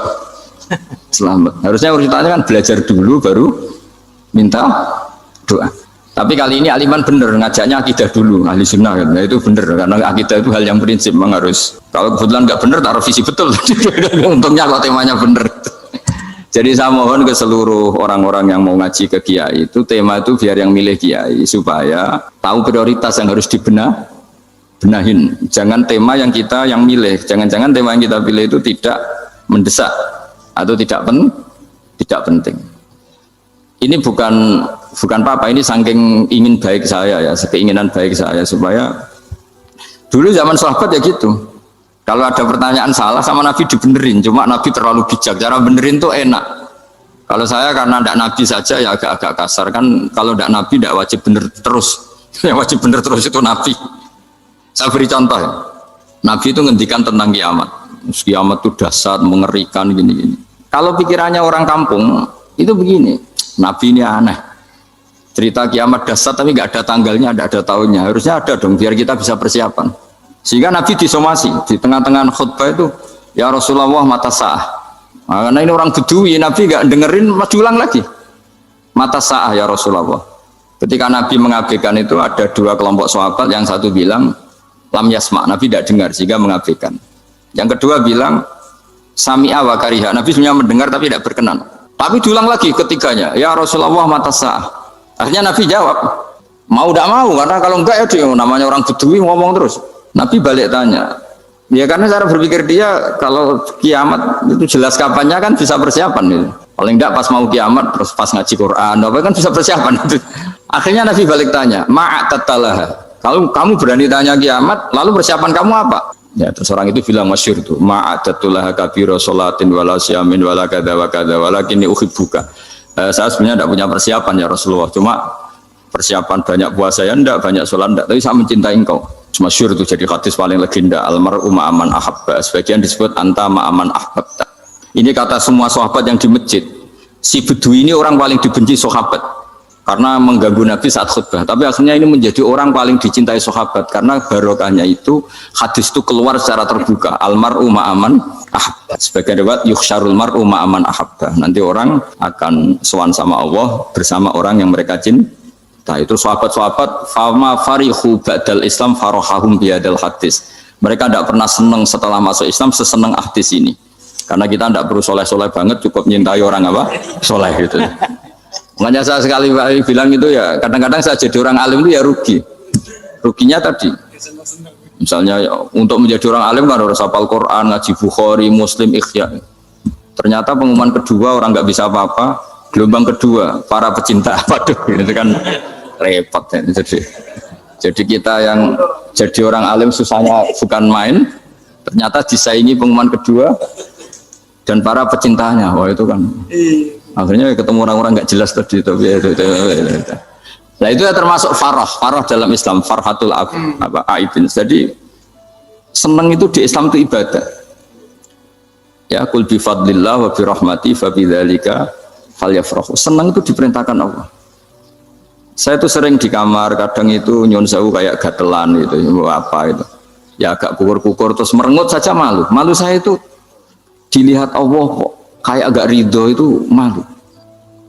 selamat. Harusnya urutannya kan belajar dulu baru minta doa. Tapi kali ini aliman bener ngajaknya akidah dulu, ahli sunnah kan. Nah, itu bener karena akidah itu hal yang prinsip memang harus. Kalau kebetulan nggak bener taruh visi betul. Untungnya kalau temanya bener. Jadi saya mohon ke seluruh orang-orang yang mau ngaji ke kiai itu tema itu biar yang milih kiai supaya tahu prioritas yang harus benahin. Jangan tema yang kita yang milih, jangan-jangan tema yang kita pilih itu tidak mendesak atau tidak penting. Ini bukan apa-apa, ini saking ingin baik saya ya, keinginan baik saya supaya dulu zaman sahabat ya gitu. Kalau ada pertanyaan salah sama Nabi dibenerin, cuma Nabi terlalu bijak, cara benerin tuh enak. Kalau saya karena tidak Nabi saja ya agak kasar kan, kalau tidak Nabi tidak wajib bener terus. Yang wajib bener terus itu Nabi. Saya beri contoh ya. Nabi itu ngendikan tentang kiamat. Kiamat itu dahsyat, mengerikan gini-gini. Kalau pikirannya orang kampung itu begini, Nabi ini aneh. Cerita kiamat dahsyat tapi nggak ada tanggalnya, nggak ada tahunnya. Harusnya ada dong biar kita bisa persiapan. Sehingga Nabi disomasi di tengah-tengah khutbah itu, ya Rasulullah mata sa'ah. Nah, karena ini orang Bedui, Nabi nggak dengerin, maju ulang lagi. Mata sa'ah ya Rasulullah. Ketika Nabi mengabaikan itu ada dua kelompok sahabat, yang satu bilang lam yasma, Nabi tidak dengar sehingga mengabaikan. Yang kedua bilang sami'a wa kariha, Nabi sebenarnya mendengar tapi tidak berkenan. Tapi diulang lagi ketiganya, ya Rasulullah mata sa'ah. Akhirnya Nabi jawab, mau tidak mau, karena kalau enggak ya dia namanya orang Bedui ngomong terus. Nabi balik tanya, ya karena cara berpikir dia kalau kiamat itu jelas kapannya kan bisa persiapan gitu. Paling enggak pas mau kiamat terus pas ngaji Quran, apa kan bisa persiapan itu. Akhirnya Nabi balik tanya, ma'atatalah. Kalau kamu berani tanya kiamat, lalu persiapan kamu apa? Ya terus orang itu bilang masyhur tuh, ma'atatalah kabiro sholatin wala syamin wala kada wa kada walakinni uhibbuka. Saya sebenarnya tidak punya persiapan ya Rasulullah, cuma persiapan banyak puasa ya enggak, banyak sholat enggak, tapi saya mencintai engkau. Masyhur itu jadi hadis paling legenda, almar'u ma'aman ahabba, sebagian disebut anta ma'aman ahbabta. Ini kata semua sahabat yang di masjid. Si Bedui ini orang paling dibenci sahabat karena mengganggu Nabi saat khutbah, tapi akhirnya ini menjadi orang paling dicintai sahabat karena barokahnya itu hadis itu keluar secara terbuka, almar'u ma'aman ahabba. Sebagian riwayat yuhsyarul mar'u ma'aman ahabba, nanti orang akan sowan sama Allah bersama orang yang mereka cintai. Nah itu sahabat-sahabat fama farihu ba'dal Islam farahahum biadal hadis. Mereka tidak pernah senang setelah masuk Islam sesenang hadis ini. Karena kita tidak perlu soleh-soleh banget, cukup nyintai orang apa? Soleh gitu. Makanya saya sekali bilang itu ya, kadang-kadang saya jadi orang alim itu ya rugi. Ruginya tadi. Misalnya ya, untuk menjadi orang alim kan harus hafal Quran, ngaji Bukhari, Muslim, Ikhya. Ternyata pengumuman kedua orang nggak bisa apa-apa, gelombang kedua para pecinta, waduh, itu kan repot ya. Jadi kita yang jadi orang alim susahnya bukan main, ternyata disaingi pengumuman kedua dan para pecintanya, wah itu kan akhirnya ketemu orang-orang nggak jelas tadi itu. Nah itu ya termasuk farah dalam Islam, farhatul aibin. Jadi seneng itu di Islam itu ibadah. Ya, kul bi fadlillah wa bi rahmati fa bidzalika falyafrahu. Seneng itu diperintahkan Allah. Saya itu sering di kamar, kadang itu nyun sewu kayak gatelan itu, apa itu. Ya agak kukur-kukur terus merengut saja malu. Malu saya itu dilihat Allah kok kayak agak ridho itu malu.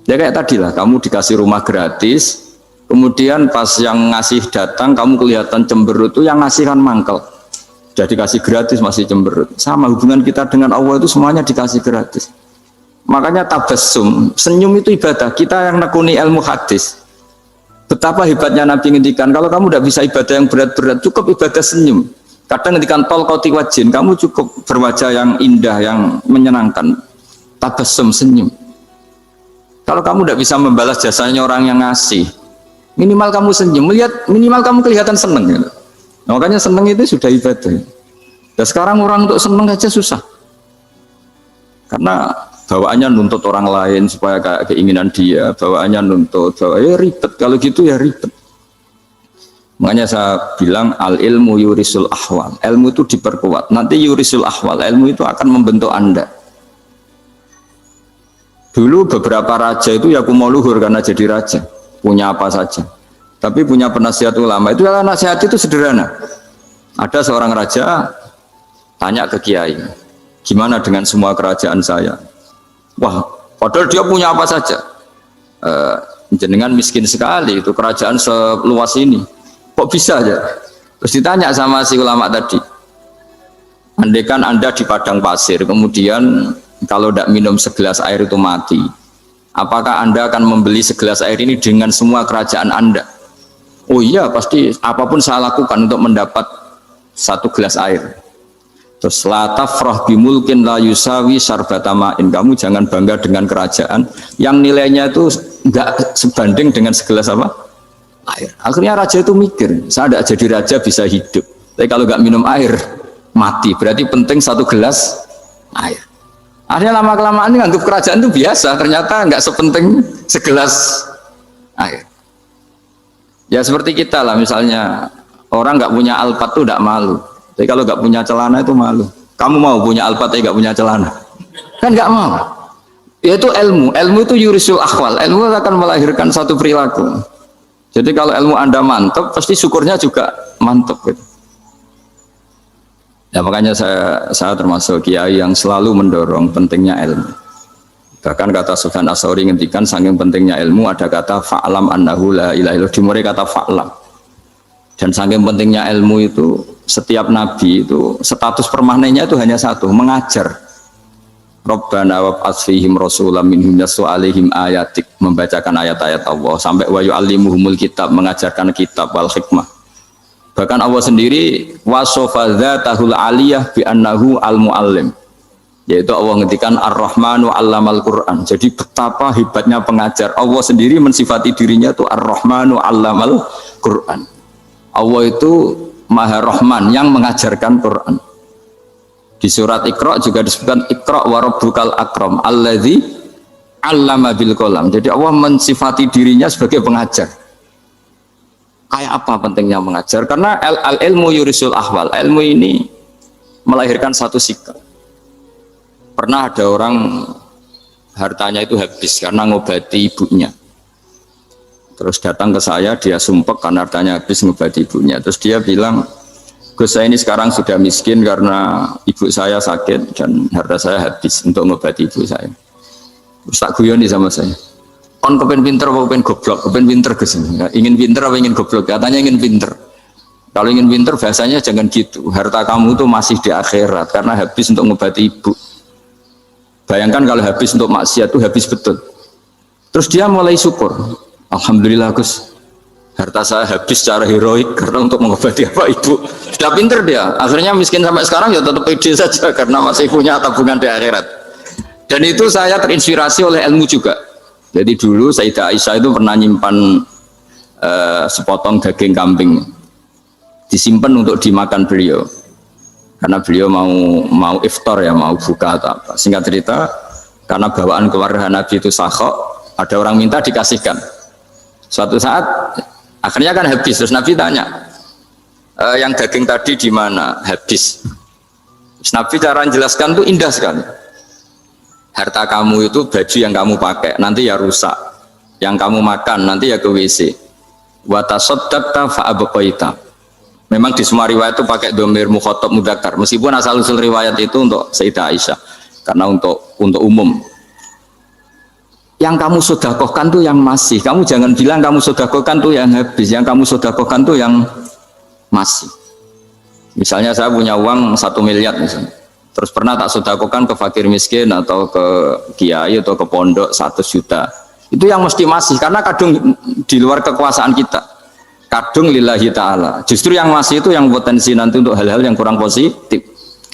Ya kayak tadi lah, kamu dikasih rumah gratis, kemudian pas yang ngasih datang kamu kelihatan cemberut, itu yang ngasih kan mangkel. Sudah dikasih gratis masih cemberut. Sama hubungan kita dengan Allah itu semuanya dikasih gratis. Makanya tabassum, senyum itu ibadah. Kita yang nekuni ilmu hadis, betapa hebatnya Nabi ngendikan, kalau kamu tidak bisa ibadah yang berat-berat, cukup ibadah senyum. Kadang ngendikan tol koti wajin, kamu cukup berwajah yang indah, yang menyenangkan. Tabassum, senyum. Kalau kamu tidak bisa membalas jasanya orang yang ngasih, minimal kamu senyum, minimal kamu kelihatan seneng. Gitu. Nah, makanya seneng itu sudah ibadah. Dan sekarang orang untuk seneng aja susah. Karena bawaannya nuntut orang lain supaya kayak keinginan dia, bawaannya nuntut, ya ribet. Kalau gitu ya ribet. Makanya saya bilang al ilmu yurisul ahwal. Ilmu itu diperkuat. Nanti yurisul ahwal. Ilmu itu akan membentuk Anda. Dulu beberapa raja itu ya mau luhur karena jadi raja, punya apa saja. Tapi punya penasihat ulama itu ya nasihat itu sederhana. Ada seorang raja tanya ke kiai, gimana dengan semua kerajaan saya? Wah, padahal dia punya apa saja. Jenengan miskin sekali, itu kerajaan seluas ini. Kok bisa aja? Terus ditanya sama si ulama tadi. Andaikan Anda di padang pasir, kemudian kalau tidak minum segelas air itu mati, apakah Anda akan membeli segelas air ini dengan semua kerajaan Anda? Oh iya, pasti apapun saya lakukan untuk mendapat satu gelas air. Terus la tafrah bimulkin la yusawi sarbatamain. Kamu jangan bangga dengan kerajaan yang nilainya itu enggak sebanding dengan segelas apa? Air. Akhirnya raja itu mikir, saya tidak jadi raja bisa hidup, tapi kalau nggak minum air mati. Berarti penting satu gelas air. Akhirnya lama-kelamaan nganggap kerajaan itu biasa, ternyata nggak sepenting segelas air. Ya seperti kita lah, misalnya orang nggak punya alpat tuh tidak malu, tapi kalau nggak punya celana itu malu. Kamu mau punya alpat tapi nggak punya celana? Kan nggak mau. Yaitu ilmu. Ilmu itu yurisul akhwal. Ilmu akan melahirkan satu perilaku. Jadi kalau ilmu Anda mantap, pasti syukurnya juga mantap. Gitu. Ya makanya saya termasuk kiai yang selalu mendorong pentingnya ilmu. Bahkan kata Sufyan Ats-Tsauri ngendikan saking pentingnya ilmu ada kata fa'lam annahu la ilaha illallah, dimulai kata fa'lam. Dan saking pentingnya ilmu itu setiap nabi itu status permanennya itu hanya satu, mengajar. Rabbana wab'ats fihim rasulam minhum yatlu 'alaihim ayatik, membacakan ayat-ayat Allah sampai wa yu'allimuhumul kitab, mengajarkan kitab wal hikmah. Bahkan Allah sendiri wasofa dzatahul aliyah bi annahu al-muallim, yaitu Allah ngendikan ar-rahmanu 'allamal Qur'an. Jadi betapa hebatnya pengajar. Allah sendiri mensifati dirinya itu ar-rahmanu 'allamal Qur'an. Allah itu Maha Rahman yang mengajarkan Quran. Di surat Iqra juga disebutkan Iqra wa rabbukal akram alladzi 'allama bil qalam. Jadi Allah mensifati dirinya sebagai pengajar. Kayak apa pentingnya mengajar? Karena al-ilmu yurisul ahwal. Ilmu ini melahirkan satu sikap. Pernah ada orang hartanya itu habis karena ngobati ibunya. Terus datang ke saya, dia sumpek karena hartanya habis ngobati ibunya. Terus dia bilang, Gus, saya ini sekarang sudah miskin karena ibu saya sakit dan harta saya habis untuk ngobati ibu saya. Terus tak guyoni sama saya. On kepen pinter apa kepen goblok? Kepen pinter Gus. Ingin pinter apa ingin goblok? Katanya ingin pinter. Kalau ingin pinter bahasanya jangan gitu. Harta kamu tuh masih di akhirat karena habis untuk ngobati ibu. Bayangkan kalau habis untuk maksiat tuh habis betul. Terus dia mulai syukur. Alhamdulillah Gus, harta saya habis secara heroik karena untuk mengobati apa ibu. Sudah pinter dia. Akhirnya miskin sampai sekarang ya tetap pede saja karena masih punya tabungan di akhirat. Dan itu saya terinspirasi oleh ilmu juga. Jadi dulu Sayyidah Aisyah itu pernah nyimpan sepotong daging kambing, disimpan untuk dimakan beliau. Karena beliau mau iftar ya, mau buka atau apa. Singkat cerita, karena bawaan keluarga Nabi itu sakhok, ada orang minta dikasihkan. Suatu saat akhirnya kan habis, terus Nabi tanya, yang daging tadi di mana? Habis. Terus Nabi cara menjelaskan tuh indah sekali. Harta kamu itu baju yang kamu pakai, nanti ya rusak. Yang kamu makan nanti ya ke WC. Wa tasaddaqta fa abqaita. Memang di semua riwayat itu pakai dhamir mukhatab mudzakkar. Meskipun asal-usul riwayat itu untuk Sayyidah Aisyah, karena untuk umum. Yang kamu sedekahkan tuh yang masih. Kamu jangan bilang kamu sedekahkan tuh yang habis. Yang kamu sedekahkan tuh yang masih. Misalnya saya punya uang 1 miliar misalnya. Terus pernah tak sedekahkan ke fakir miskin atau ke kiai atau ke pondok 100 juta. Itu yang mesti masih, karena kadung di luar kekuasaan kita. Kadung lillahi ta'ala. Justru yang masih itu yang potensi nanti untuk hal-hal yang kurang positif.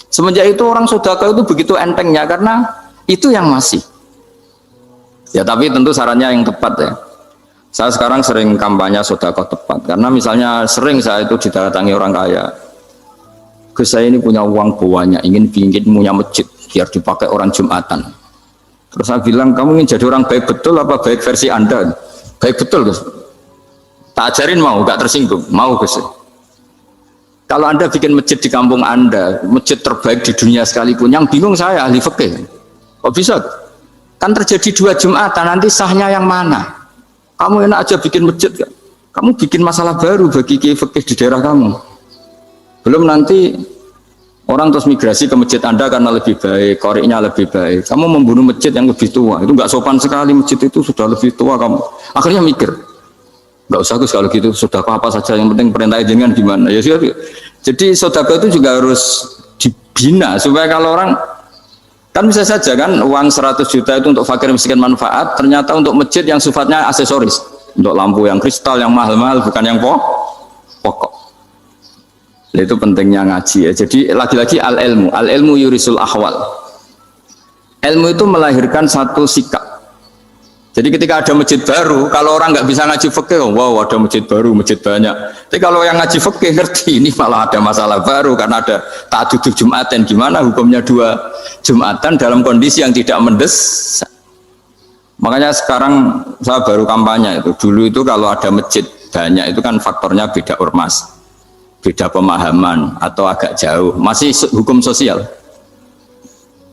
Semenjak itu orang sedekah itu begitu entengnya, karena itu yang masih. Ya tapi tentu sarannya yang tepat ya. Saya sekarang sering kampanye sedekah tepat, karena misalnya sering saya itu didatangi orang kaya. Gus, saya ini punya uang banyak, ingin punya masjid biar dipakai orang Jumatan. Terus saya bilang, kamu ingin jadi orang baik betul apa baik versi Anda? Baik betul, Gus. Tak ajarin mau, gak tersinggung, mau Gus. Kalau Anda bikin masjid di kampung Anda, masjid terbaik di dunia sekalipun, yang bingung saya ahli fikih. Kok bisa? Kan terjadi 2 Jumatan, nanti sahnya yang mana? Kamu enak aja bikin masjid, kan? Kamu bikin masalah baru bagi kiai fikih di daerah kamu. Belum nanti orang terus migrasi ke masjid Anda karena lebih baik, koriknya lebih baik. Kamu membunuh masjid yang lebih tua, itu nggak sopan sekali, masjid itu sudah lebih tua kamu. Akhirnya mikir, nggak usah Gus kalau gitu, sedekah apa saja, yang penting perintah dengan gimana ya. Jadi sedekah itu juga harus dibina supaya kalau orang, kan bisa saja kan uang 100 juta itu untuk fakir miskin manfaat, ternyata untuk masjid yang sifatnya aksesoris, untuk lampu yang kristal yang mahal-mahal, bukan yang pokok. Itu pentingnya ngaji ya. Jadi lagi-lagi al ilmu yurisul ahwal. Ilmu itu melahirkan satu sikap. Jadi ketika ada masjid baru, kalau orang nggak bisa ngaji fikih, wow ada masjid baru, masjid banyak. Tapi kalau yang ngaji fikih ngerti, ini malah ada masalah baru karena ada ta'addud Jumatan. Gimana hukumnya 2 Jumatan dalam kondisi yang tidak mendesak? Makanya sekarang saya baru kampanye itu. Dulu itu kalau ada masjid banyak itu kan faktornya beda ormas, beda pemahaman atau agak jauh, masih hukum sosial.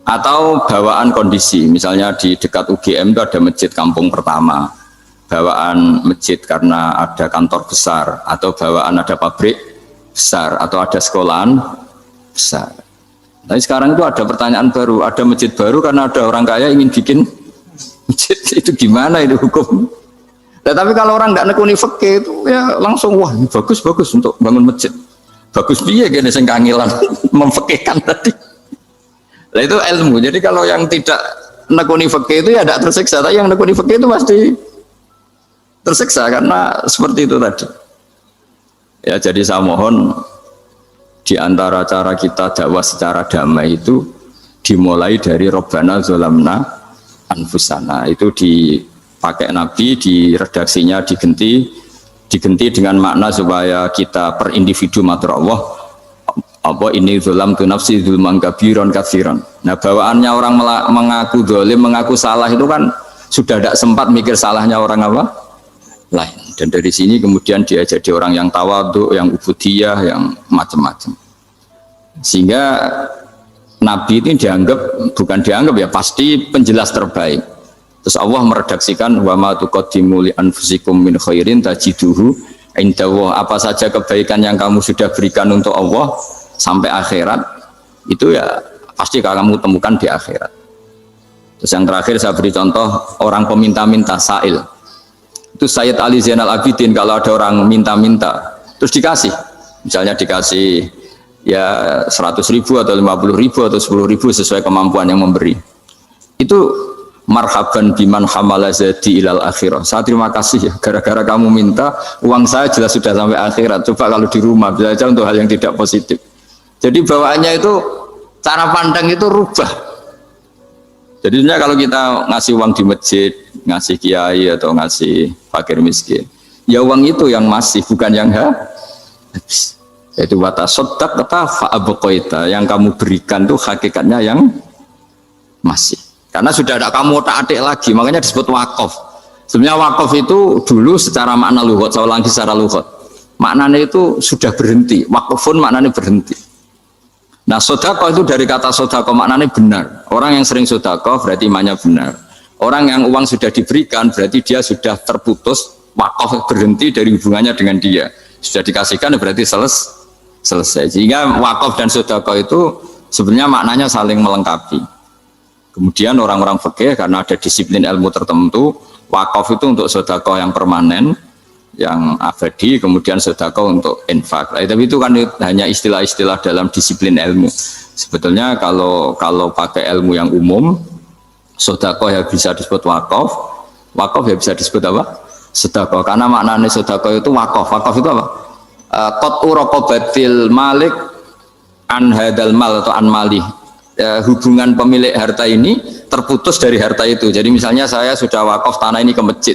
Atau bawaan kondisi, misalnya di dekat UGM itu ada masjid kampung pertama, bawaan masjid karena ada kantor besar, atau bawaan ada pabrik besar, atau ada sekolahan besar. Tapi sekarang itu ada pertanyaan baru, ada masjid baru karena ada orang kaya ingin bikin masjid, itu gimana itu hukum? Nah, tapi kalau orang nggak nekuni fikih itu ya langsung wah bagus untuk bangun masjid. Bagus biaya gini sing kangilan memfikihkan tadi. Nah itu ilmu. Jadi kalau yang tidak nekuni fikih itu ya tidak tersiksa, tapi yang nekuni fikih itu pasti tersiksa karena seperti itu tadi. Ya jadi saya mohon di antara cara kita dakwah secara damai itu dimulai dari Rabbana Zolamna Anfusana, itu dipakai Nabi di redaksinya diganti dengan makna supaya kita per individu matur Allah apa ini zulam tu nafsi zulman kabiron katsiran. Nah bawaannya orang mengaku zalim, mengaku salah itu kan sudah tidak sempat mikir salahnya orang apa lain, dan dari sini kemudian dia jadi orang yang tawadhu, yang ubudiyah, yang macam-macam, sehingga Nabi ini bukan dianggap ya, pasti penjelas terbaik. Terus Allah meredaksikan wa ma tuqaddimu li anfusikum min khairin tajiduhu indallah, apa saja kebaikan yang kamu sudah berikan untuk Allah sampai akhirat itu ya pasti kamu temukan di akhirat. Terus yang terakhir saya beri contoh orang peminta-minta sa'il. Itu Sayyid Ali Zainal Abidin, kalau ada orang minta-minta terus dikasih, misalnya dikasih ya 100.000 atau 50.000 atau 10.000 sesuai kemampuan yang memberi, itu marhaban biman hamala zadi ilal akhirah, saya terima kasih ya gara-gara kamu minta uang saya jelas sudah sampai akhirat. Coba kalau di rumah bisa aja untuk hal yang tidak positif. Jadi bawaannya itu cara pandang itu rubah. Jadi sebenarnya kalau kita ngasih uang di masjid, ngasih kiai atau ngasih fakir miskin, ya uang itu yang masih, bukan yang habis. Itu watasodak kata fa'abqaita, yang kamu berikan tuh hakikatnya yang masih. Karena sudah ada kamu otak-atik lagi, makanya disebut wakaf. Sebenarnya wakaf itu dulu secara makna lughat, saya ulangi secara lughat. Maknanya itu sudah berhenti, wakafun maknanya berhenti. Nah, sodako itu dari kata sodako maknanya benar. Orang yang sering sodako berarti imannya benar. Orang yang uang sudah diberikan berarti dia sudah terputus, wakaf berhenti dari hubungannya dengan dia. Sudah dikasihkan berarti selesai. Sehingga wakaf dan sodako itu sebenarnya maknanya saling melengkapi. Kemudian orang-orang fikih karena ada disiplin ilmu tertentu, wakaf itu untuk sodako yang permanen, yang abadi, kemudian sedekah untuk infak. Tapi itu kan hanya istilah-istilah dalam disiplin ilmu. Sebetulnya kalau pakai ilmu yang umum, sedekah ya bisa disebut wakaf, wakaf ya bisa disebut apa? Sedekah. Karena maknanya sedekah itu wakaf. Wakaf itu apa? Qat'u raqabatil malik an hadal mal atau an mali. Hubungan pemilik harta ini terputus dari harta itu. Jadi misalnya saya sudah wakaf tanah ini ke masjid,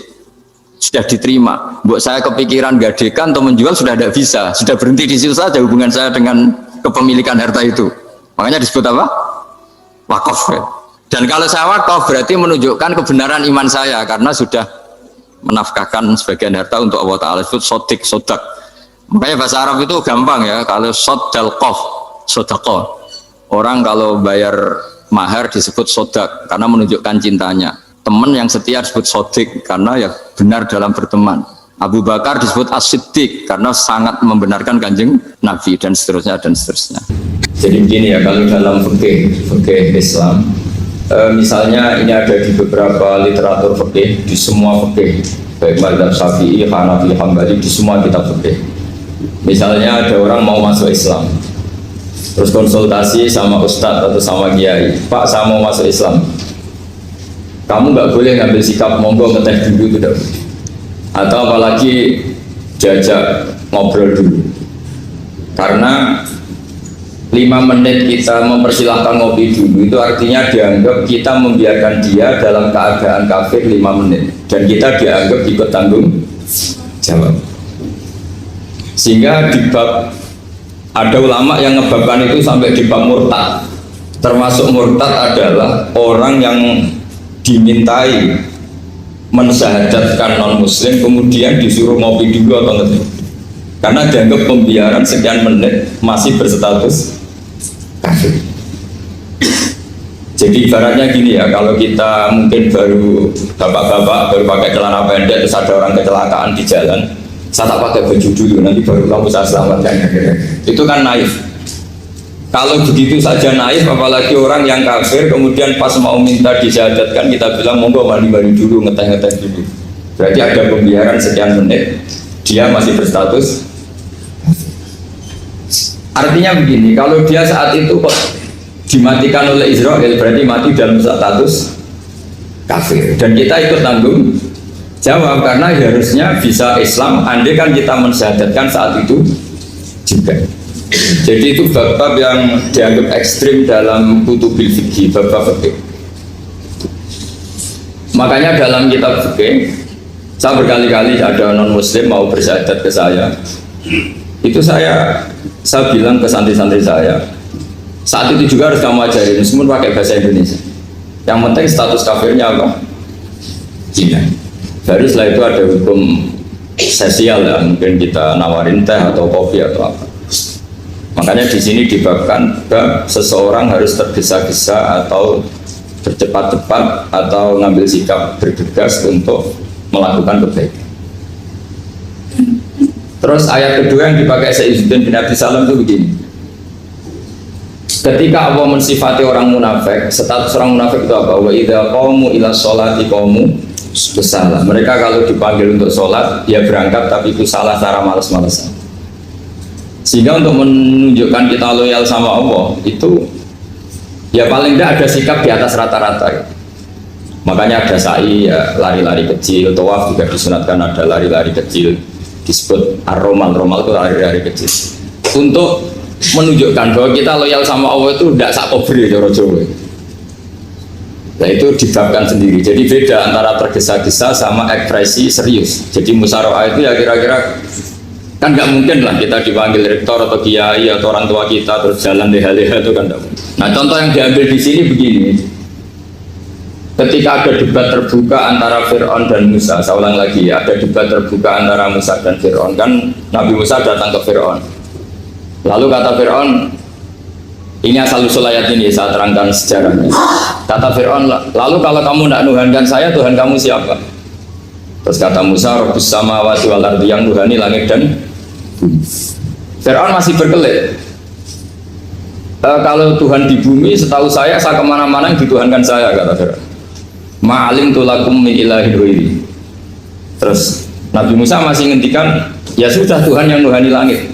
sudah diterima, buat saya kepikiran gadekan atau menjual sudah tidak bisa, sudah berhenti di situ saja hubungan saya dengan kepemilikan harta itu. Makanya disebut apa? Wakaf. Dan kalau saya wakaf berarti menunjukkan kebenaran iman saya karena sudah menafkahkan sebagian harta untuk Allah Ta'ala. Disebut sodik, sodak. Makanya bahasa Arab itu gampang ya, kalau sodalqof, sodako. Orang kalau bayar mahar disebut sodak karena menunjukkan cintanya. Teman yang setia disebut sodik karena ya benar dalam berteman. Abu Bakar disebut as-siddiq karena sangat membenarkan kanjeng Nabi dan seterusnya dan seterusnya. Jadi begini ya, kalau dalam fikih Islam, misalnya ini ada di beberapa literatur fikih, di semua fikih, baik mazhab Syafi'i, Hanafi, Hambali, di semua kitab fikih. Misalnya ada orang mau masuk Islam, terus konsultasi sama ustadz atau sama kiai, Pak saya mau masuk Islam, kamu nggak boleh ngambil sikap monggo ngeteh dulu, tidak boleh. Atau apalagi diajak ngobrol dulu, karena 5 menit kita mempersilahkan ngopi dulu itu artinya dianggap kita membiarkan dia dalam keadaan kafir 5 menit dan kita dianggap ikut tanggung jawab. Sehingga di bab, ada ulama yang ngebabkan itu sampai di bab murtad. Termasuk murtad adalah orang yang dimintai mensyahadatkan non muslim kemudian disuruh ngopi dulu atau ngeteh, karena dianggap pembiaran sekian menit masih berstatus kafir. Jadi ibaratnya gini ya, kalau kita mungkin baru bapak-bapak baru pakai celana pendek terus ada orang kecelakaan di jalan, saya tak pakai baju dulu nanti baru kamu saya selamatkan, itu kan naif. Kalau begitu saja naif, apalagi orang yang kafir kemudian pas mau minta disyahadatkan kita bilang monggo mandi-mandi dulu, ngeteh-ngeteh dulu, berarti ada pembiaran sekian menit, dia masih berstatus. Artinya begini, kalau dia saat itu kok dimatikan oleh Israel berarti mati dalam status kafir dan kita ikut tanggung jawab karena harusnya bisa Islam andai kan kita mensyahadatkan saat itu juga. Jadi itu bab-bab yang dianggap ekstrim dalam kutubil fikih, bab-bab fikih. Makanya dalam kitab fikih, saya berkali-kali ada non muslim mau bersyahadat ke saya, itu saya bilang ke santri-santri saya, saat itu juga harus kamu ajarin, meskipun pakai bahasa Indonesia. Yang penting status kafirnya apa? Cina. Baru setelah itu ada hukum sosial ya, mungkin kita nawarin teh atau kopi atau apa. Makanya di sini dibabkan seseorang harus tergesa-gesa atau bercepat-cepat atau ngambil sikap bergegas untuk melakukan kebaikan. Terus ayat kedua yang dipakai Sayyidina bin Abi Salam itu begini. Ketika Allah mensifati orang munafik, status orang munafik itu apa? Wa idza qamu ila sholati qamu kusala. Mereka kalau dipanggil untuk sholat, dia berangkat tapi itu salah cara malas-malasan. Sehingga untuk menunjukkan kita loyal sama Allah itu ya paling tidak ada sikap di atas rata-rata. Makanya ada sa'i ya, lari-lari kecil, tawaf juga disunatkan ada lari-lari kecil, disebut ar-romal, romal itu lari-lari kecil untuk menunjukkan bahwa kita loyal sama Allah itu tidak sak kobri cara Jawa. Nah itu dibabkan sendiri. Jadi beda antara tergesa-gesa sama ekspresi serius. Jadi musyawarah itu ya kira-kira kan nggak mungkin lah kita dipanggil rektor atau kiai atau orang tua kita terus jalan leha-leha itu kan nggak mungkin. Nah contoh yang diambil di sini begini. Ketika ada debat terbuka antara Fir'aun dan Musa, saya ulang lagi ya, ada debat terbuka antara Musa dan Fir'aun. Kan Nabi Musa datang ke Fir'aun. Lalu kata Fir'aun, ini asal-usul ayat ini saya terangkan sejarahnya. Kata Fir'aun, lalu kalau kamu tidak nuhankan saya, Tuhan kamu siapa? Terus kata Musa, Rabbus samawati wal ardi, yang nuhani langit dan bumi. Fir'aun masih berkelit. Kalau Tuhan di bumi, setahu saya kemana-mana yang dituhankan saya, kata Fir'aun. Ma'alim tulakum min ilahi ghairi. Terus Nabi Musa masih ngendikan, ya sudah Tuhan yang nuhani langit.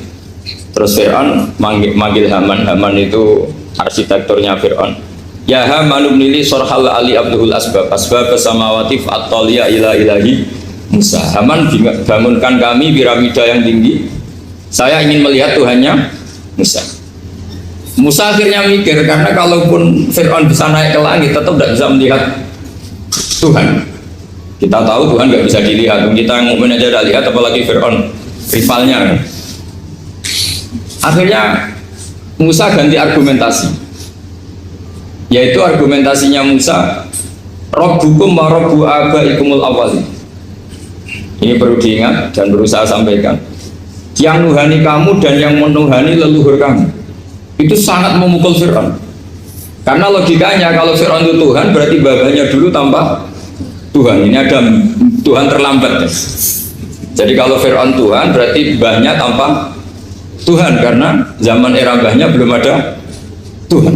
Terus Fir'aun manggil Haman. Haman itu arsitekturnya Fir'aun. Ya Haman ibnili sorhal ali abdul asbab samawati fa'attaliya ila ilahi Musa. Haman bangunkan kami piramida yang tinggi. Saya ingin melihat Tuhannya Musa. Musa akhirnya mikir, karena kalaupun Fir'aun bisa naik ke langit tetap tidak bisa melihat Tuhan. Kita tahu Tuhan nggak bisa dilihat. Kita yang mukmin aja udah lihat, apalagi Fir'aun rivalnya. Akhirnya Musa ganti argumentasi, yaitu argumentasinya Musa, Rabbukum wa Rabbu abaikumul awwalin. Ini perlu diingat dan berusaha sampaikan. Yang nuhani kamu dan yang menuhani leluhur kamu. Itu sangat memukul Fir'aun. Karena logikanya kalau Fir'aun itu Tuhan, berarti babanya dulu tanpa Tuhan. Ini ada Tuhan terlambat. Jadi kalau Fir'aun Tuhan, berarti mbahnya tanpa Tuhan, karena zaman era mbahnya belum ada Tuhan.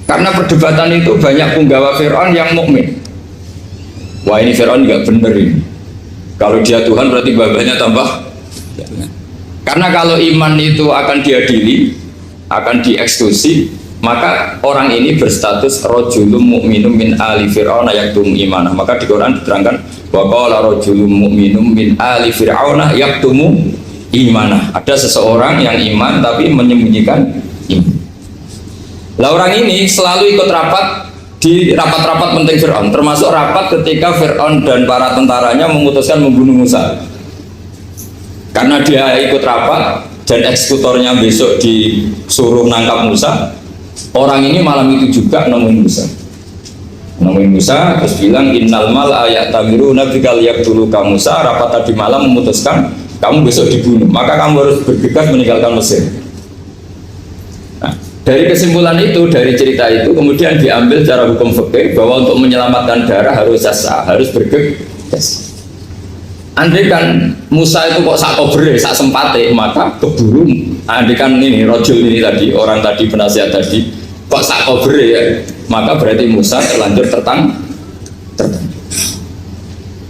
Karena perdebatan itu banyak punggawa Fir'aun yang mukmin. Wah ini Fir'aun nggak bener ini. Kalau dia Tuhan berarti mbahnya tambah. Karena kalau iman itu akan diadili, akan dieksekusi, maka orang ini berstatus rojulum mu'minum min ali fir'auna yaktum imanah. Maka di Quran diterangkan wa qala rojulum mu'minum min ali fir'auna yaktumu imanah. Ada seseorang yang iman tapi menyembunyikan iman. Lah orang ini selalu ikut rapat di rapat-rapat penting Fir'aun, termasuk rapat ketika Fir'aun dan para tentaranya memutuskan membunuh Musa. Karena dia ikut rapat dan eksekutornya besok disuruh nangkap Musa, orang ini malam itu juga nemuin Musa terus bilang innal mal ayat tamiru nabikal yaktulu kamu Musa. Rapat tadi malam memutuskan kamu besok dibunuh, maka kamu harus bergegas meninggalkan Mesir. Nah, dari kesimpulan itu, dari cerita itu kemudian diambil cara hukum fikih bahwa untuk menyelamatkan darah harus jasa, harus bergegas. Andai kan Musa itu kok sak kobre, sak sempate, maka keburu. Andai kan ini rojul ini tadi, orang tadi penasihat tadi, kok sak kobre ya, maka berarti Musa terlanjur tertang.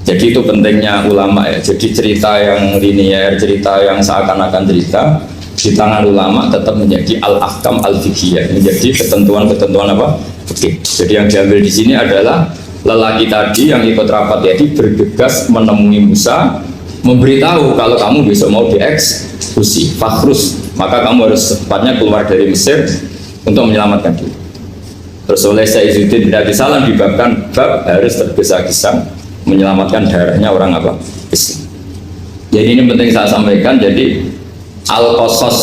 Jadi itu pentingnya ulama ya. Jadi cerita yang linear, cerita yang seakan-akan cerita di tangan ulama tetap menjadi al-ahkam al-fiqhiyah, menjadi ketentuan-ketentuan apa? Oke. Jadi yang diambil di sini adalah lelaki tadi yang ikut rapat tadi bergegas menemui Musa, memberitahu kalau kamu besok mau dieksekusi, fakhrus, maka kamu harus secepatnya keluar dari Mesir untuk menyelamatkan diri. Terus oleh Sayyidina bin Abi Salam dibabkan bab harus tergesa-gesa menyelamatkan darahnya orang apa? Islam. Jadi ini penting saya sampaikan. Jadi al-qasas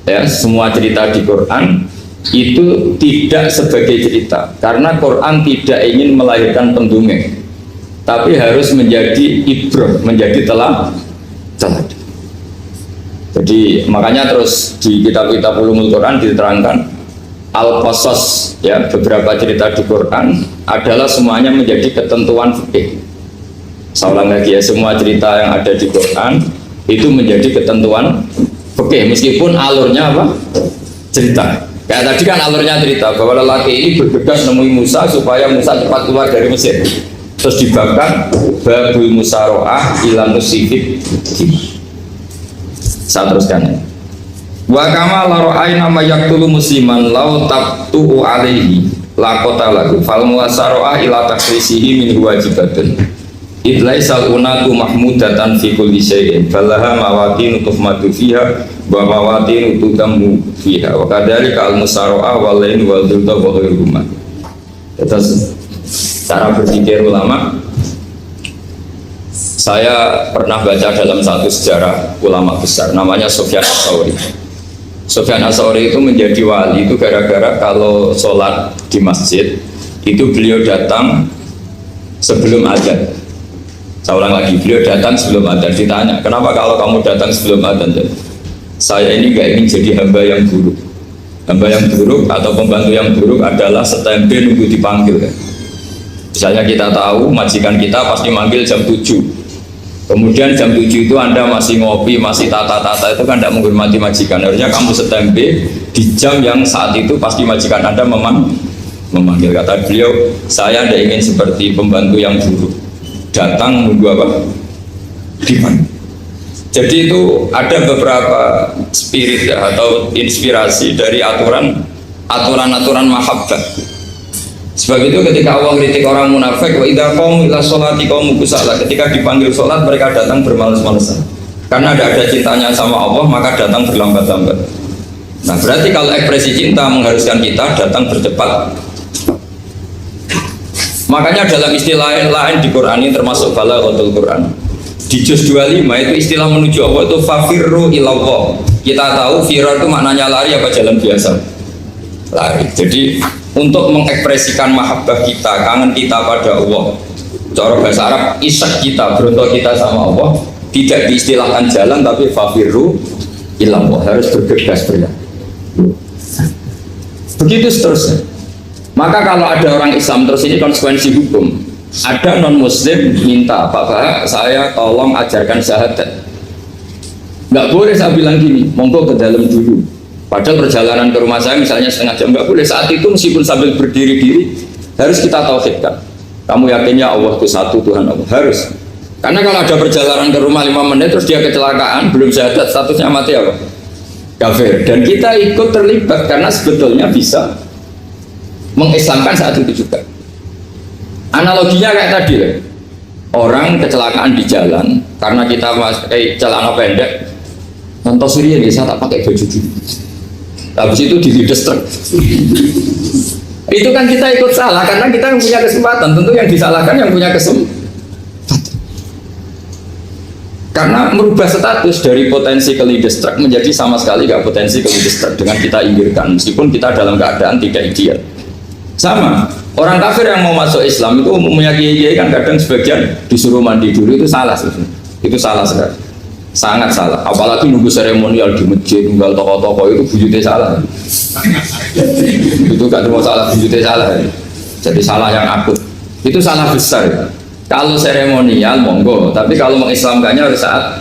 ya, semua cerita di Quran itu tidak sebagai cerita, karena Quran tidak ingin melahirkan pendongeng, tapi harus menjadi ibrah, menjadi teladan. Jadi makanya terus di kitab-kitab ulumul Quran diterangkan al-qasas ya, beberapa cerita di Quran adalah semuanya menjadi ketentuan fikih. Saya ulang lagi ya, semua cerita yang ada di Quran itu menjadi ketentuan fikih, meskipun alurnya apa? Cerita. Kayak tadi kan alurnya cerita bahwa lelaki ini bergegas nemui Musa supaya Musa cepat keluar dari Mesir. Terus dibabkan babul musaroah ilan musifik. Saya teruskan ya. Wa kama laro'ai nama yaktulu musliman lau tabtu'u alaihi lakota lagu fal musaroah ila takrisihi min wajibatun idlaisal unatu mahmudatan fi kulli syai'in falaha mawatin tuhmatu fiha wa mawatin tudamu fiha wa kadhalika al musara'a wal lain wal dhulta wa ghairuhuma. Terus cara berpikir ulama. Saya pernah baca dalam satu sejarah ulama besar, namanya Sufyan Ats-Tsauri. Sufyan Ats-Tsauri itu menjadi wali itu gara-gara kalau sholat di masjid itu beliau datang sebelum adzan. Saya ulang lagi, beliau datang sebelum adzan. Ditanya, kenapa kalau kamu datang sebelum adzan? Saya ini gak ingin jadi hamba yang buruk. Hamba yang buruk atau pembantu yang buruk adalah setempe nunggu dipanggil. Misalnya kita tahu majikan kita pasti manggil jam 7. Kemudian jam 7 itu Anda masih ngopi, masih tata-tata, itu kan tidak menghormati majikan. Harusnya kamu setempe di jam yang saat itu pasti majikan Anda memanggil. Kata beliau, saya tidak ingin seperti pembantu yang buruk, datang nunggu apa? Dipanggil. Jadi itu ada beberapa spirit ya, atau inspirasi dari aturan-aturan mahabbah. Sebab itu ketika Allah kritik orang munafik, wa idza qamu ila sholati qamu kusala, ketika dipanggil sholat mereka datang bermalas-malasan. Karena ada cintanya sama Allah, maka datang berlambat-lambat. Nah, berarti kalau ekspresi cinta mengharuskan kita datang bercepat. Makanya dalam istilah lain di Quran ini termasuk balaghatul Quran. Di juz 25 itu istilah menuju Allah itu fafirru ilallah. Kita tahu firar itu maknanya lari apa jalan biasa? Lari. Jadi untuk mengekspresikan mahabbah kita, kangen kita pada Allah, cara bahasa Arab isak kita, berontok kita sama Allah, tidak diistilahkan jalan tapi fafirru ilallah, harus bergegas bergerak. Begitu seterusnya. Maka kalau ada orang Islam, terus ini konsekuensi hukum, ada non muslim minta, Pak Bahak, saya tolong ajarkan syahadat. Nggak boleh saya bilang gini, monggo ke dalam dulu. Padahal perjalanan ke rumah saya misalnya setengah jam, nggak boleh. Saat itu meskipun sambil berdiri-diri harus kita tauhidkan. Kamu yakinnya Allah itu satu, Tuhan Allah, harus. Karena kalau ada perjalanan ke rumah 5 menit terus dia kecelakaan, belum syahadat, statusnya mati apa? Kafir. Dan kita ikut terlibat karena sebetulnya bisa mengislamkan saat itu juga. Analoginya kayak tadi lah. Orang kecelakaan di jalan karena kita pakai celana pendek, contoh Suriah nih, saya tak pakai baju dulu. Habis itu dilides truk. Itu kan kita ikut salah karena kita yang punya kesempatan. Tentu yang disalahkan yang punya kesempatan. Karena merubah status dari potensi kelides truk menjadi sama sekali gak potensi kelides truk dengan kita inggirkan, meskipun kita dalam keadaan tidak ideal. Sama, orang kafir yang mau masuk Islam itu umumnya kiai kan kadang sebagian disuruh mandi dulu, itu salah sebenarnya. Itu salah sekali. Sangat salah, apalagi nunggu seremonial di masjid, nunggal tokoh-tokoh itu bujutnya salah. Itu gak cuma salah, bujutnya salah. Jadi salah yang akut. Itu salah besar. Kalau seremonial monggo, tapi kalau mengislamkannya harus saat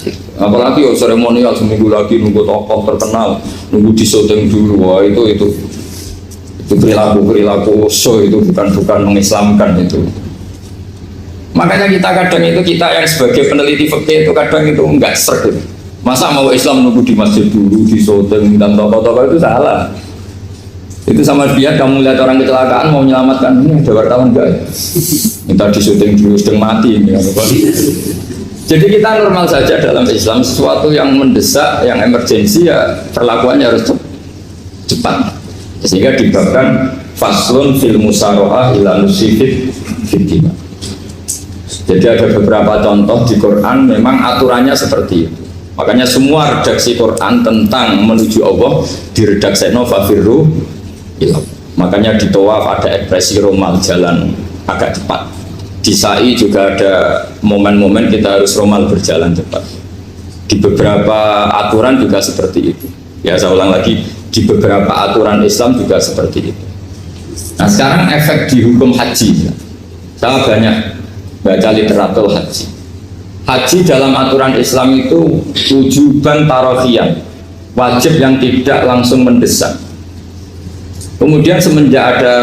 itu. Apalagi seremonial seminggu lagi nunggu tokoh terkenal, nunggu disyuting dulu, wah itu perilaku so, itu bukan mengislamkan itu. Makanya kita kadang itu, kita yang sebagai peneliti fikih itu kadang itu enggak serg gitu. Masa mau Islam nunggu di masjid dulu, di syuting dan tokoh-tokoh, itu salah. Itu sama dia kamu lihat orang kecelakaan mau menyelamatkan, ini ada wartawan enggak ya? Minta di syuting dulu, sedang mati ini. Jadi kita normal saja dalam Islam, sesuatu yang mendesak, yang emergensi ya perlakuannya harus cepat. Sehingga dibabkan faslun fil musaro'ah ila nusifid fitina. Jadi ada beberapa contoh di Quran memang aturannya seperti itu. Makanya semua redaksi Quran tentang menuju Allah diredaksi fafirru ilallah. Makanya di tawaf ada ekspresi romal, jalan agak cepat. Di sa'i juga ada momen-momen kita harus romal, berjalan cepat. Di beberapa aturan juga seperti itu. Ya saya ulang lagi, di beberapa aturan Islam juga seperti itu. Nah sekarang efek di hukum haji, saya banyak baca literatur haji. Haji dalam aturan Islam itu wujuban tarofian, wajib yang tidak langsung mendesak. Kemudian semenjak ada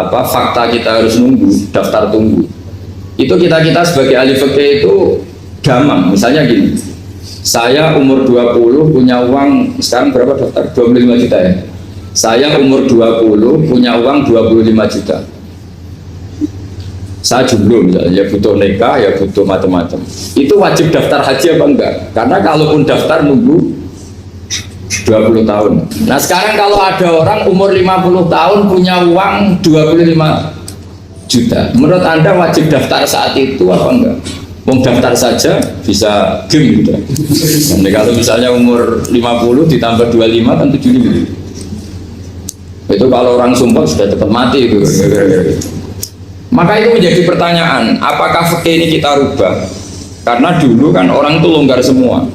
fakta kita harus nunggu, daftar tunggu, itu kita sebagai ahli fikih itu gamang. Misalnya gini, saya umur 20 punya uang, sekarang berapa daftar? 25 juta ya. Saya umur 20 punya uang 25 juta. Saya jomblo misalnya, ya butuh nikah, ya butuh macam-macam. Itu wajib daftar haji apa enggak? Karena kalaupun daftar nunggu 20 tahun. Nah sekarang kalau ada orang umur 50 tahun punya uang 25 juta. Menurut Anda wajib daftar saat itu apa enggak? Wong daftar saja bisa game gitu. Jadi kalau misalnya umur 50 ditambah 25 kan 75. Itu kalau orang sumpah sudah cepat mati itu. Maka itu menjadi pertanyaan, apakah fikih ini kita rubah? Karena dulu kan orang itu longgar semua.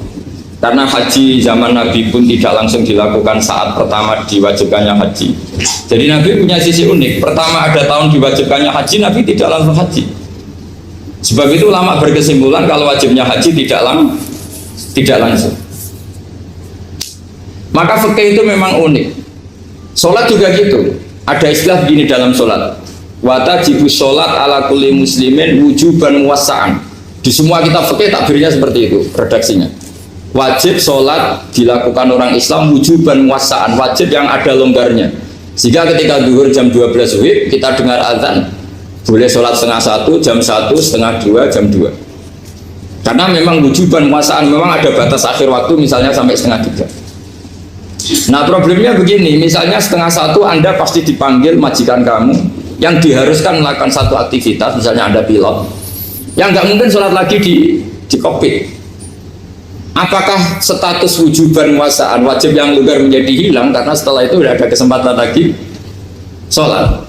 Karena haji zaman Nabi pun tidak langsung dilakukan saat pertama diwajibkannya haji. Jadi Nabi punya sisi unik. Pertama ada tahun diwajibkannya haji, Nabi tidak langsung haji. Sebab itu ulama berkesimpulan kalau wajibnya haji tidak langsung. Maka fikih itu memang unik. Sholat juga gitu. Ada istilah begini dalam sholat. Watajibu sholat ala kulli muslimin wujuban wasa'an. Di semua kitab fikih takbirnya seperti itu redaksinya. Wajib sholat dilakukan orang Islam wujuban wasa'an, wajib yang ada longgarnya. Sehingga ketika zuhur jam 12 WIB kita dengar azan, boleh sholat setengah 1, jam 1, setengah 2, jam 2. Karena memang wujuban wasa'an, memang ada batas akhir waktu misalnya sampai setengah 3. Nah problemnya begini, misalnya setengah 1 Anda pasti dipanggil majikan kamu yang diharuskan melakukan satu aktivitas, misalnya Anda pilot, yang nggak mungkin sholat lagi di kokpit. Apakah status wujuban wasaan wajib yang longgar menjadi hilang karena setelah itu tidak ada kesempatan lagi sholat?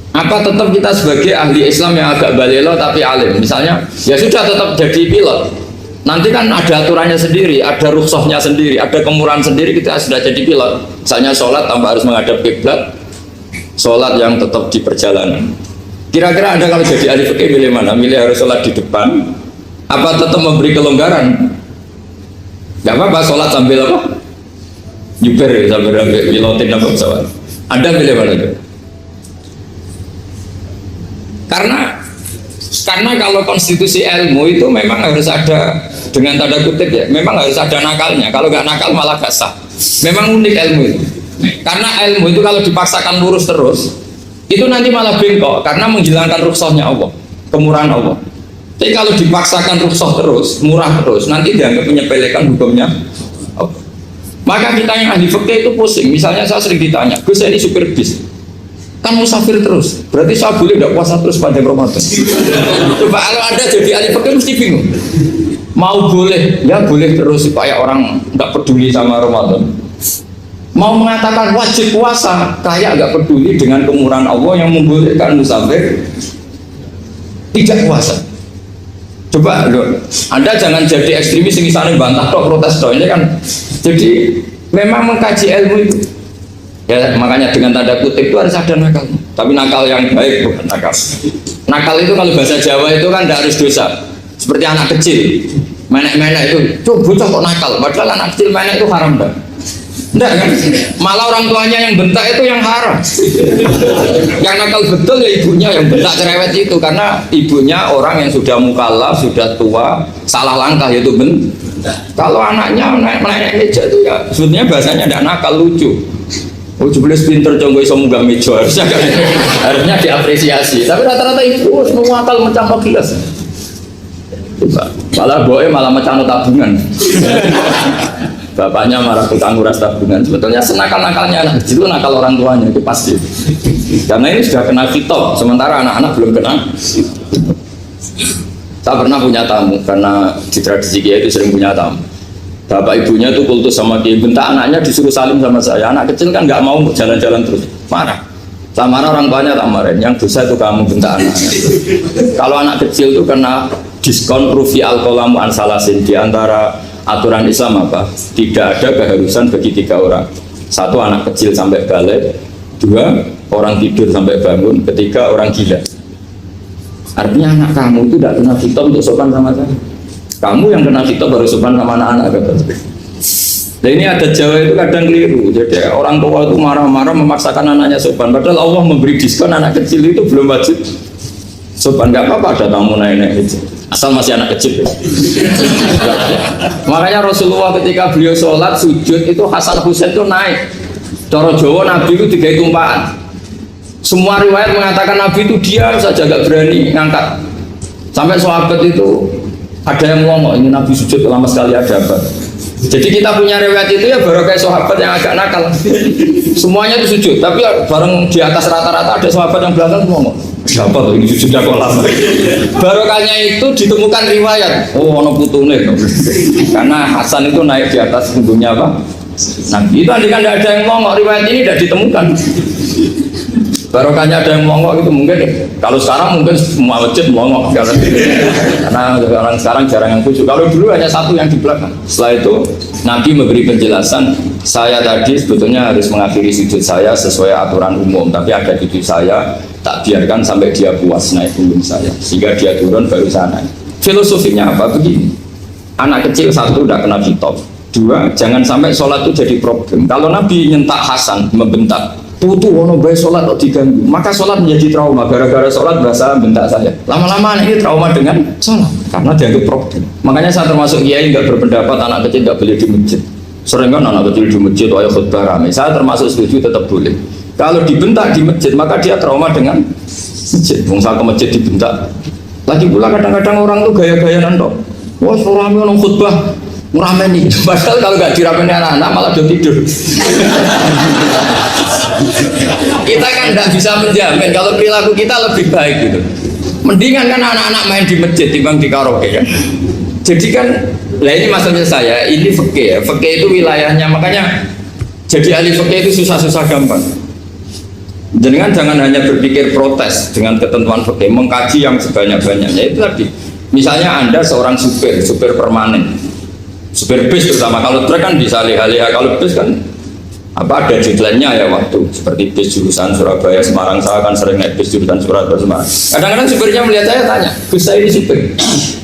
Apa tetap kita sebagai ahli Islam yang agak balelo tapi alim, misalnya ya sudah tetap jadi pilot, nanti kan ada aturannya sendiri, ada rukhsahnya sendiri, ada kemurahan sendiri, kita sudah jadi pilot. Misalnya sholat tanpa harus menghadap kiblat, sholat yang tetap di perjalanan. Kira-kira Anda kalau jadi ahli fikih milih mana? Milih harus sholat di depan apa tetap memberi kelonggaran? Gak apa-apa sholat sambil apa? Nyuper ya, sambil pilotin apa pesawat. Anda pilih mana itu? Karena kalau konstitusi ilmu itu memang harus ada, dengan tanda kutip ya, memang harus ada nakalnya. Kalau nggak nakal malah gak sah. Memang unik ilmu itu. Karena ilmu itu kalau dipaksakan lurus terus, itu nanti malah bengkok karena menghilangkan rukhsahnya Allah, kemurahan Allah. Tapi kalau dipaksakan rukhsah terus, murah terus, nanti dianggap menyepelekan hukumnya. Maka kita yang ahli fikih itu pusing. Misalnya saya sering ditanya, Gus saya ini supir bis, kan musafir terus, berarti saya boleh tidak puasa terus pada Ramadan? Coba kalau Anda jadi ahli fikih mesti bingung. Mau boleh, ya boleh terus supaya orang nggak peduli sama Ramadan. Mau mengatakan wajib puasa, kayak nggak peduli dengan kemurahan Allah yang membolehkan musafir tidak puasa. Coba loh, Anda jangan jadi ekstremis yang misalnya bantah toh, protes toh, ini kan. Jadi memang mengkaji ilmu itu ya, makanya dengan tanda kutip itu harus ada nakal, tapi nakal yang baik, bukan nakal itu kalau bahasa Jawa itu kan tidak harus dosa. Seperti anak kecil menek-menek itu, coba bocah kok nakal, padahal anak kecil menek itu haram dah. Enggak kan? Malah orang tuanya yang bentak itu yang haram. Yang nakal betul ya ibunya yang bentak cerewet itu, karena ibunya orang yang sudah mukallaf, sudah tua, salah langkah yaitu bentak. Kalau anaknya naik meja itu ya sebetulnya bahasanya tidak nakal, lucu. Oh jebelis pinter conggo iso munggah meja, harusnya diapresiasi. Tapi rata-rata ibu semua akal mecah gelas. Malah boe malah mecah tabungan. Bapaknya marah tukang nguras tabungan. Sebetulnya senakal-nakalnya anak kecil itu nakal orang tuanya, itu pasti. Karena ini sudah kena kitab, sementara anak-anak belum kena. Saya pernah punya tamu, karena di tradisi Kiai itu sering punya tamu. Bapak ibunya itu kultus sama Kiai, bentak anaknya disuruh salim sama saya. Anak kecil kan nggak mau jalan-jalan terus, marah. Saya marah, orang tuanya tak marahin. Yang dosa itu kamu bentak anaknya. Kalau anak kecil itu kena diskon rufi al-qalamu ansalasin. Di antara aturan Islam apa? Tidak ada keharusan bagi 3 orang. 1 anak kecil sampai balik, 2 orang tidur sampai bangun, 3 orang gila. Artinya anak kamu itu tidak kena kitab untuk sopan sama saya. Kamu yang kena kitab baru sopan sama anak-anak. Nah ini ada Jawa itu kadang keliru. Jadi orang tua itu marah-marah memaksakan anaknya sopan, padahal Allah memberi diskon anak kecil itu belum wajib sopan. Nggak apa-apa ada tamu naik-naik itu, asal masih anak kecil. Makanya Rasulullah ketika beliau sholat sujud itu Hasan Husain itu naik. Cara Jawa Nabi itu 3 tumpahan. Semua riwayat mengatakan Nabi itu diam saja, gak berani ngangkat. Sampai sahabat itu ada yang ngomong ini Nabi sujud lama sekali, ada apa? Jadi kita punya riwayat itu ya baru kayak sahabat yang agak nakal. Semuanya itu sujud, tapi bareng di atas rata-rata ada sahabat yang belakang ngomong Siapa tuh ini sujudnya kok lama? Barokahnya itu ditemukan riwayat. Oh, ono putune. Karena Hasan itu naik di atas punggungnya apa? Nabi. Itu andai kan tidak ada yang ngomong, riwayat ini tidak ditemukan. Barokahnya ada yang ngomong itu mungkin. Kalau sekarang mungkin semua masjid ngomong karena orang sekarang jarang yang khusyuk. Kalau dulu hanya satu yang di belakang. Setelah itu Nabi memberi penjelasan, saya tadi sebetulnya harus mengakhiri sujud saya sesuai aturan umum, tapi ada cucu saya tak biarkan sampai dia puas naik punggung saya, sehingga dia turun baru saya naik. Filosofinya apa? Begini, anak kecil satu tidak kena hitop, dua jangan sampai sholat itu jadi problem. Kalau Nabi nyentak Hasan, membentak, tutu ono bae sholat kok diganggu, maka sholat menjadi trauma. Gara-gara sholat bahasa bentak saya, lama-lama anak ini trauma dengan sholat karena dianggap problem. Makanya saya termasuk kiai nggak berpendapat anak kecil nggak boleh di masjid. Sering kan anak kecil di masjid ayo khutbah rame, saya termasuk setuju tetap boleh. Kalau dibentak di masjid maka dia trauma dengan masjid. Bangsa ke masjid dibentak. Lagi pula kadang-kadang orang tuh gaya-gayaan toh. Wah, rame orang khutbah ngurameni. Padahal kalau nggak dirameni anak-anak malah udah tidur. Kita kan nggak bisa menjamin kalau perilaku kita lebih baik gitu. Mendingan kan anak-anak main di masjid dibanding di karaoke kan. Jadi kan, lah ini maksudnya saya, ini fikih ya. Fikih itu wilayahnya, makanya jadi ahli fikih itu susah-susah gampang. Jangan hanya berpikir protes dengan ketentuan fikih, mengkaji yang sebanyak-banyaknya. Itu tadi, misalnya Anda seorang supir permanen, supir bis terutama, kalau truk kan bisa lihat-lihat, kalau bis kan apa ada deadline-nya ya waktu, seperti bis jurusan Surabaya Semarang, saya kan sering naik bis jurusan Surabaya Semarang. Kadang-kadang supirnya melihat saya tanya, Gus saya ini supir,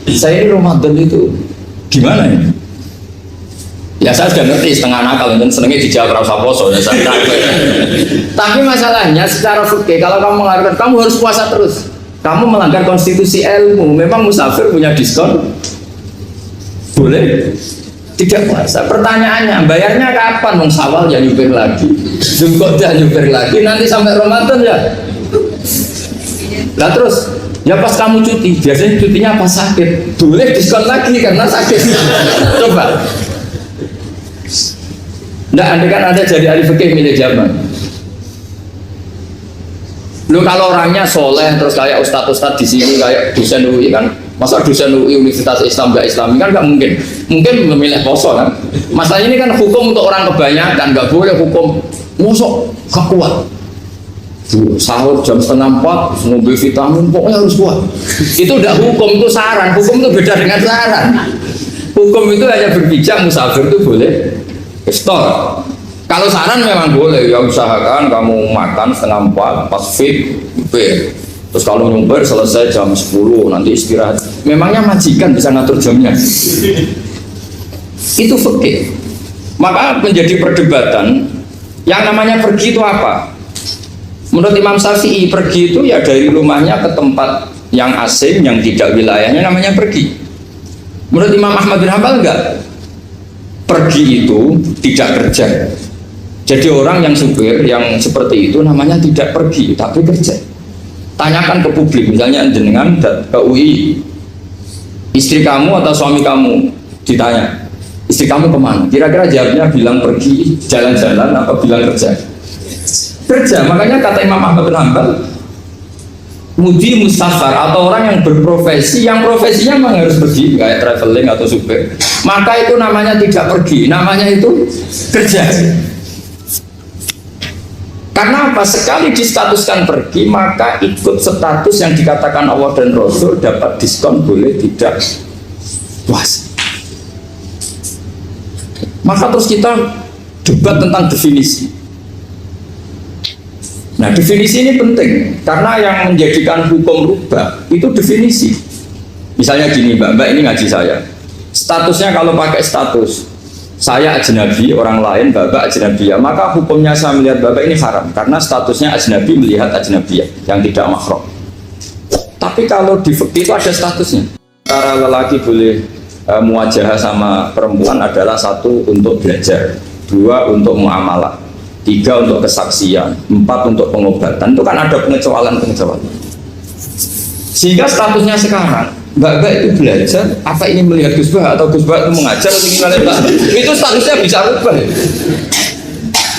saya ini Ramadan itu gimana ya? Ya saya sudah ngerti setengah nakal, dan senengnya dijawab rasa poso ya saya tahu. Tapi masalahnya secara fikih kalau kamu melanggar, kamu harus puasa terus. Kamu melanggar konstitusi ilmu. Memang musafir punya diskon? Boleh tidak puasa. Pertanyaannya, bayarnya kapan? Mau Syawal ya nyupir lagi, Zulqa'dah nyupir lagi, nanti sampai Ramadan ya. Lah terus, ya pas kamu cuti, biasanya cutinya pas sakit, boleh diskon lagi karena sakit. Coba. Nggak, andai kan Anda jadi ahli fikih milik zaman. Lu kalau orangnya soleh terus kayak ustadz di sini kayak dosen UI kan, masa dosen UI Universitas Islam nggak Islami kan nggak mungkin. Mungkin memilih poso kan. Masalah ini kan hukum untuk orang kebanyakan, nggak boleh hukum musuh gak kuat. Sahur jam 3:30 mobil vitamin pokoknya harus kuat. Itu udah hukum, itu saran. Hukum itu beda dengan saran. Hukum itu hanya berbicara musafir itu boleh store. Kalau saran memang boleh, ya usahakan kamu makan 3:30 pas fit, nyupir. Terus kalau nyupir selesai jam 10 nanti istirahat. Memangnya majikan bisa ngatur jamnya? Itu fikih. Maka menjadi perdebatan yang namanya pergi itu apa? Menurut Imam Syafi'i pergi itu ya dari rumahnya ke tempat yang asing yang tidak wilayahnya namanya pergi. Menurut Imam Ahmad bin Hanbal enggak. Pergi itu tidak kerja. Jadi orang yang supir yang seperti itu namanya tidak pergi tapi kerja. Tanyakan ke publik, misalnya jenengan ke UI, istri kamu atau suami kamu ditanya, istri kamu kemana? Kira-kira jawabnya bilang pergi jalan-jalan apa bilang kerja? Kerja. Makanya kata Imam Ahmad bin Hanbal, mudi mustafar atau orang yang berprofesi, yang profesinya memang harus pergi kayak traveling atau supir, maka itu namanya tidak pergi, namanya itu kerja. Karena apa? Sekali distatuskan pergi, maka ikut status yang dikatakan Allah dan Rasul, dapat diskon, boleh tidak puas. Maka terus kita debat tentang definisi. Nah, definisi ini penting karena yang menjadikan hukum rubah itu definisi. Misalnya gini, Mbak ini ngaji saya. Statusnya kalau pakai status saya ajnabi, orang lain Bapak ajnabiyah, maka hukumnya saya melihat Bapak ini haram karena statusnya ajnabi melihat ajnabiyah yang tidak mahram. Tapi kalau di fikih itu ada statusnya. Cara lelaki boleh muwajahah sama perempuan adalah satu untuk belajar, dua untuk muamalah, tiga untuk kesaksian, empat untuk pengobatan. Itu kan ada pengecualian-pengecualian. Sehingga statusnya sekarang Mbak itu belajar, apa ini melihat Gus Bah atau Gus Bah itu mengajar atau gimana Mbak? Itu statusnya bisa rubah.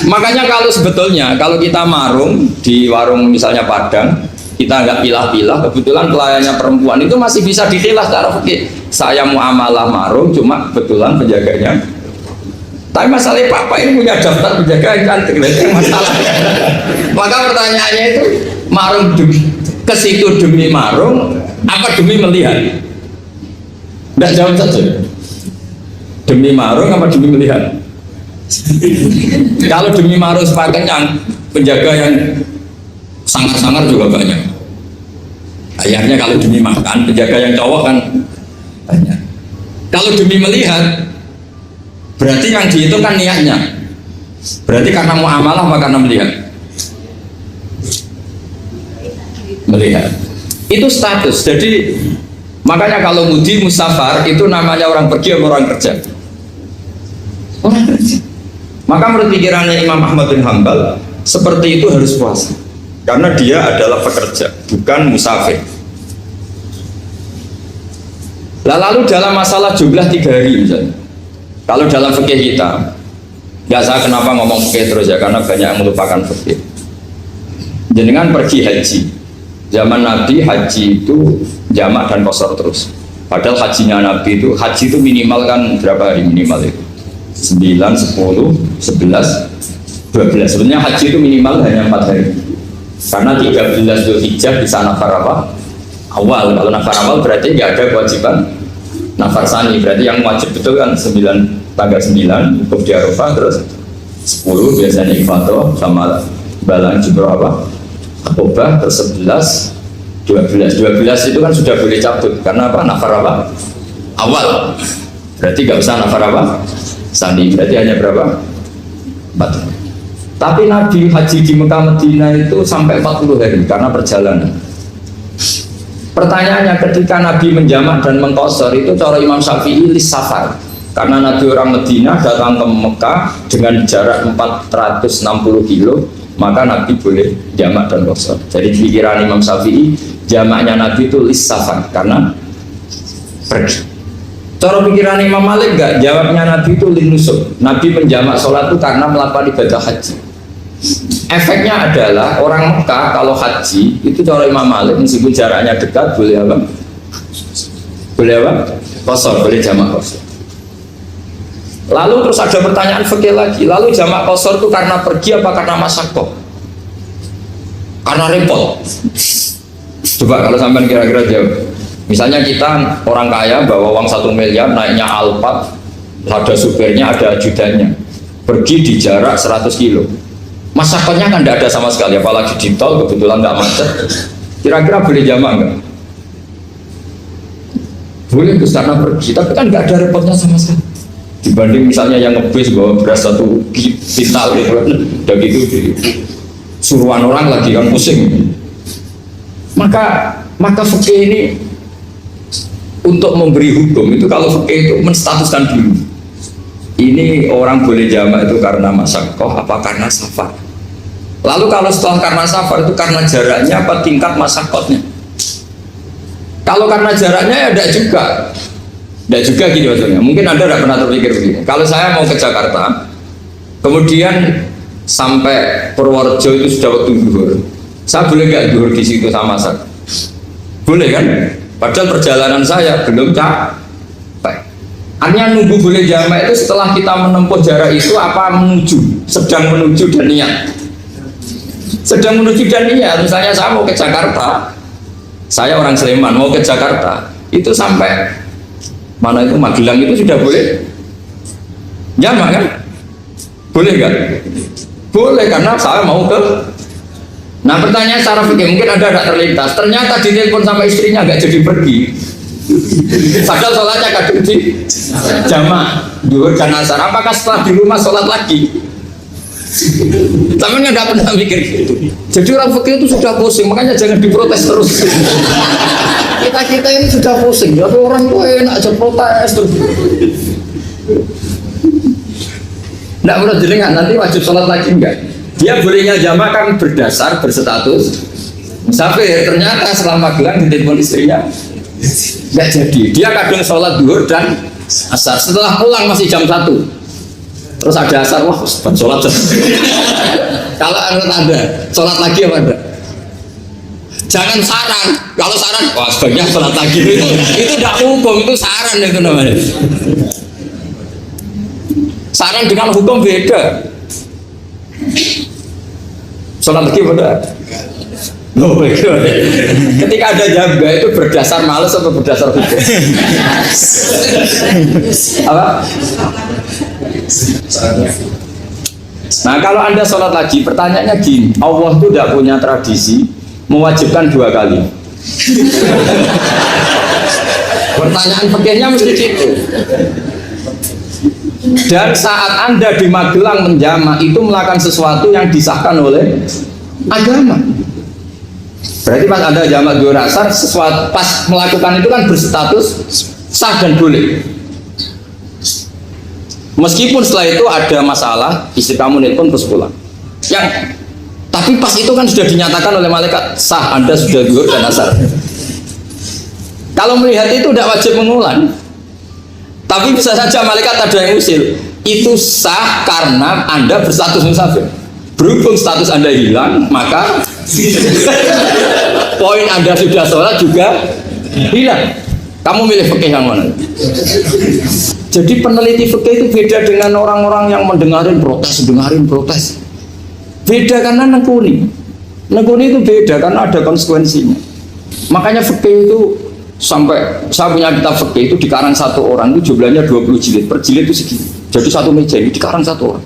Makanya kalau sebetulnya kalau kita marung di warung misalnya Padang, kita nggak pilah-pilah, kebetulan pelayannya perempuan itu masih bisa dihilah secara fikih. Saya muamalah marung, cuma kebetulan penjaganya. Tapi masalahnya papa ini punya daftar penjaga yang cantik, itu masalah. Maka pertanyaannya itu marung ke situ demi marung, apa demi melihat? Tidak jawab saja. Demi marung apa demi melihat? Kalau demi marung sepakat yang penjaga yang sangar-sangar juga banyak. Akhirnya kalau demi makan, penjaga yang cowok kan banyak. Kalau demi melihat, berarti yang dihitung kan niatnya. Berarti karena muamalah apa karena melihat? Melihat. Itu status. Jadi makanya kalau mudi musafar itu namanya orang pergi atau orang kerja? Orang kerja. Maka menurut pikirannya Imam Ahmad bin Hanbal, seperti itu harus puasa. Karena dia adalah pekerja, bukan musafir. Lalu dalam masalah jumlah 3 hari misalnya, kalau dalam fikih kita, nggak saya kenapa ngomong fikih terus ya, karena banyak yang melupakan fikih. Jenengan pergi haji, zaman Nabi haji itu jamak dan qashar terus. Padahal hajinya Nabi itu, haji itu minimal kan berapa hari minimal itu? 9, 10, 11, 12. Sebenarnya haji itu minimal hanya 4 hari. Karena 13 Dzulhijjah bisa nafar apa? Awal. Kalau nafar awal berarti nggak ada kewajiban nafar sani. Berarti yang wajib betul kan 9, tanggal 9 hukum di Arafah, terus 10 biasanya ifadah sama balang jumroh apa? Akobah, terus 11, 12 itu kan sudah boleh cabut karena apa? Nafar apa? Awal. Berarti nggak usah nafar apa? Sani. Berarti hanya berapa? 4. Tapi Nabi haji di Mekah Medina itu sampai 40 hari karena perjalanan. Pertanyaannya, ketika Nabi menjamak dan mengqashar itu cara Imam Syafi'i lis safar. Karena Nabi orang Medina datang ke Mekah dengan jarak 460 kilo, maka Nabi boleh jamak dan qashar. Jadi pikiran Imam Syafi'i, jamaknya Nabi itu lis safar karena pergi. Cara pikiran Imam Malik enggak, jawabnya Nabi itu lin nusuk. Nabi menjamak sholat itu karena melakukan ibadah haji. Efeknya adalah orang Mekah kalau haji itu cara Imam Malik meskipun jaraknya dekat boleh apa? Boleh apa? Qashar, boleh jamak qashar. Lalu terus ada pertanyaan fikih lagi. Lalu jamak qashar itu karena pergi apa karena masyaqqah? Karena repot. Coba kalau sampai kira-kira jawab. Misalnya kita orang kaya bawa uang 1 miliar naiknya Alphard, ada supirnya, ada ajudannya, pergi di jarak 100 kilo. Masyarakatnya kan tidak ada sama sekali, apalagi di tol kebetulan nggak macet. Kira-kira boleh jamak nggak? Boleh, terus karena pergi, tapi kan nggak ada repotnya sama sekali. Dibanding misalnya yang ngebis bawa beras 1 kintal gitu, udah gitu suruhan orang lagi kan pusing. Maka fikih ini untuk memberi hukum itu, kalau fikih itu menstatuskan dulu. Ini orang boleh jamak itu karena masyaqqah apa karena safar. Lalu kalau setelah karena safar itu karena jaraknya apa tingkat masyaqqahnya. Kalau karena jaraknya ya tidak juga gini maksudnya. Mungkin Anda tidak pernah terpikir begini. Kalau saya mau ke Jakarta, kemudian sampai Purworejo itu sudah waktu zuhur, saya boleh nggak zuhur di situ sama saya? Boleh kan? Padahal perjalanan saya belum capek. Artinya nunggu boleh jamak itu setelah kita menempuh jarak itu apa menuju, sedang menuju dan niat. Sedang menuju dan niat. Misalnya saya mau ke Jakarta, saya orang Sleman mau ke Jakarta, itu sampai mana itu Magelang itu sudah boleh jamak kan? Boleh kan? Boleh karena saya mau ke. Nah pertanyaan secara fikih mungkin Anda tidak terlintas. Ternyata ditelepon sama istrinya nggak jadi pergi. Padahal sholatnya kadung di jamak zuhur dan asar. Apakah setelah di rumah sholat lagi? Tapi nggak pernah mikir gitu. Jadi orang fikih itu sudah pusing, makanya jangan diprotes terus. Kita ini sudah pusing. Jadi orang itu enak aja protes terus. Nggak menurut jenengan nanti wajib sholat lagi enggak? Dia bolehnya jamak kan berdasar berstatus musafir. Ternyata selama Magelang ditelepon istrinya nggak jadi. Dia kadang sholat zuhur dan asar. Setelah pulang masih jam 1. Terus ada asar, wah sholat. Kalau menurut Anda sholat lagi apa enggak? Jangan saran. Kalau saran, wah sebaiknya sholat lagi. Itu tidak hukum, itu saran itu namanya. Saran dengan hukum beda. Sholat lagi benar. Oh, ketika ada jaga itu berdasar malas atau berdasar hukum? Apa? Nah kalau Anda sholat lagi, pertanyaannya gini, Allah itu tidak punya tradisi mewajibkan 2 kali. Pertanyaan fikihnya mesti gitu. Dan saat Anda di Magelang menjamak itu melakukan sesuatu yang disahkan oleh agama. Berarti pas Anda jamak 2 asar, sesuatu pas melakukan itu kan berstatus sah dan boleh. Meskipun setelah itu ada masalah, istri kamu nelpon terus pulang. Tapi pas itu kan sudah dinyatakan oleh malaikat sah, Anda sudah zuhur dan asar. Kalau melihat itu tidak wajib mengulang. Tapi bisa saja malaikat ada yang usil. Itu sah karena Anda berstatus musafir. Berhubung status Anda hilang, maka poin Anda sudah sholat juga hilang. Kamu milih fikih yang mana? Jadi peneliti fikih itu beda dengan orang-orang yang dengarin protes. Beda karena nekuni itu beda karena ada konsekuensinya. Makanya fikih itu sampai saya punya kitab fikih itu dikarang 1 orang itu jumlahnya 20 jilid, per jilid itu segini. Jadi 1 meja ini dikarang 1 orang.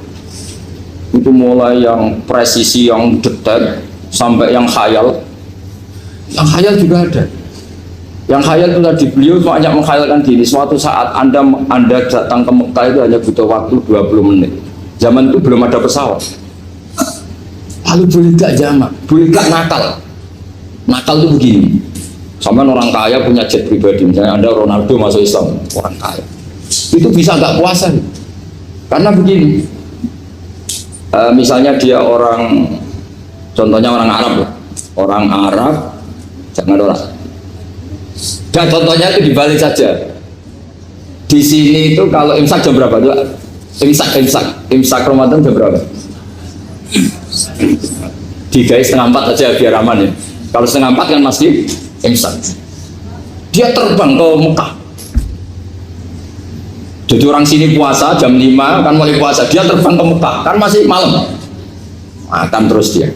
Itu mulai yang presisi, yang detail sampai yang khayal. Yang khayal juga ada. Yang khayal itu tadi beliau banyak mengkhayalkan gini, suatu saat Anda datang ke Mekah itu hanya butuh waktu 20 menit. Zaman itu belum ada pesawat. Lalu boleh gak jamak? Boleh gak nakal? Nakal itu begini. Sama orang kaya punya jet pribadi, misalnya Anda Ronaldo masuk Islam, orang kaya. Itu bisa gak puasa? Karena begini. Misalnya dia orang, contohnya orang Arab ya. Orang Arab, jangan orang. Dan contohnya itu dibalik saja. Di sini itu kalau imsak jam berapa? Imsak Ramadan jam berapa? 3:30 aja biar aman ya. Kalau 3:30 kan masih imsak. Dia terbang ke Mekah. Jadi orang sini puasa jam 5 kan mulai puasa. Dia terbang ke Mekah kan masih malam. Makan terus dia.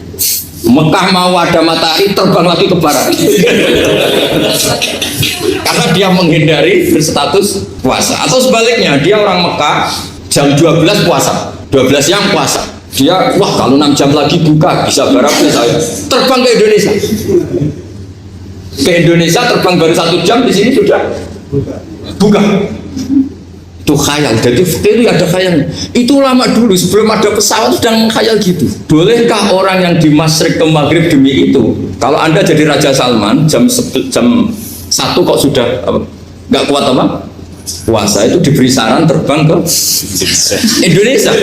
Mekah mau ada matahari terbang lagi ke barat. Karena dia menghindari berstatus puasa. Atau sebaliknya dia orang Mekah jam 12 puasa, 12 siang puasa. Dia wah kalau 6 jam lagi buka bisa berapa saya terbang ke Indonesia. Ke Indonesia terbang baru 1 jam di sini sudah buka. Itu khayal. Jadi itu ada khayal. Itu lama dulu sebelum ada pesawat sudah mengkhayal gitu. Bolehkah orang yang di Masyrik ke Maghrib demi itu? Kalau Anda jadi Raja Salman jam 1 kok sudah nggak kuat apa? Puasa itu diberi saran terbang ke Indonesia.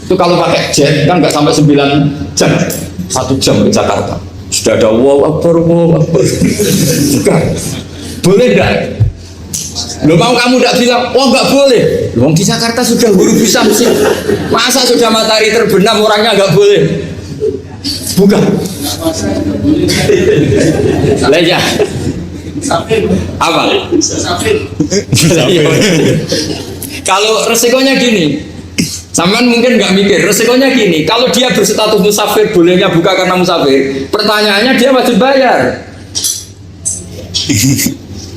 Itu kalau pakai jet kan nggak sampai 9 jam, 1 jam ke Jakarta. Sudah ada wow akbar. Bukan. Boleh nggak? Lo mau kamu tidak bilang, oh nggak boleh. Lo di Jakarta sudah huruf bisa sih. Masa sudah matahari terbenam orangnya nggak boleh? Bukan. Leja. Apa? Kalau resikonya gini, sampean mungkin nggak mikir. Resikonya gini, kalau dia berstatus musafir, bolehnya buka karena musafir. Pertanyaannya dia wajib bayar.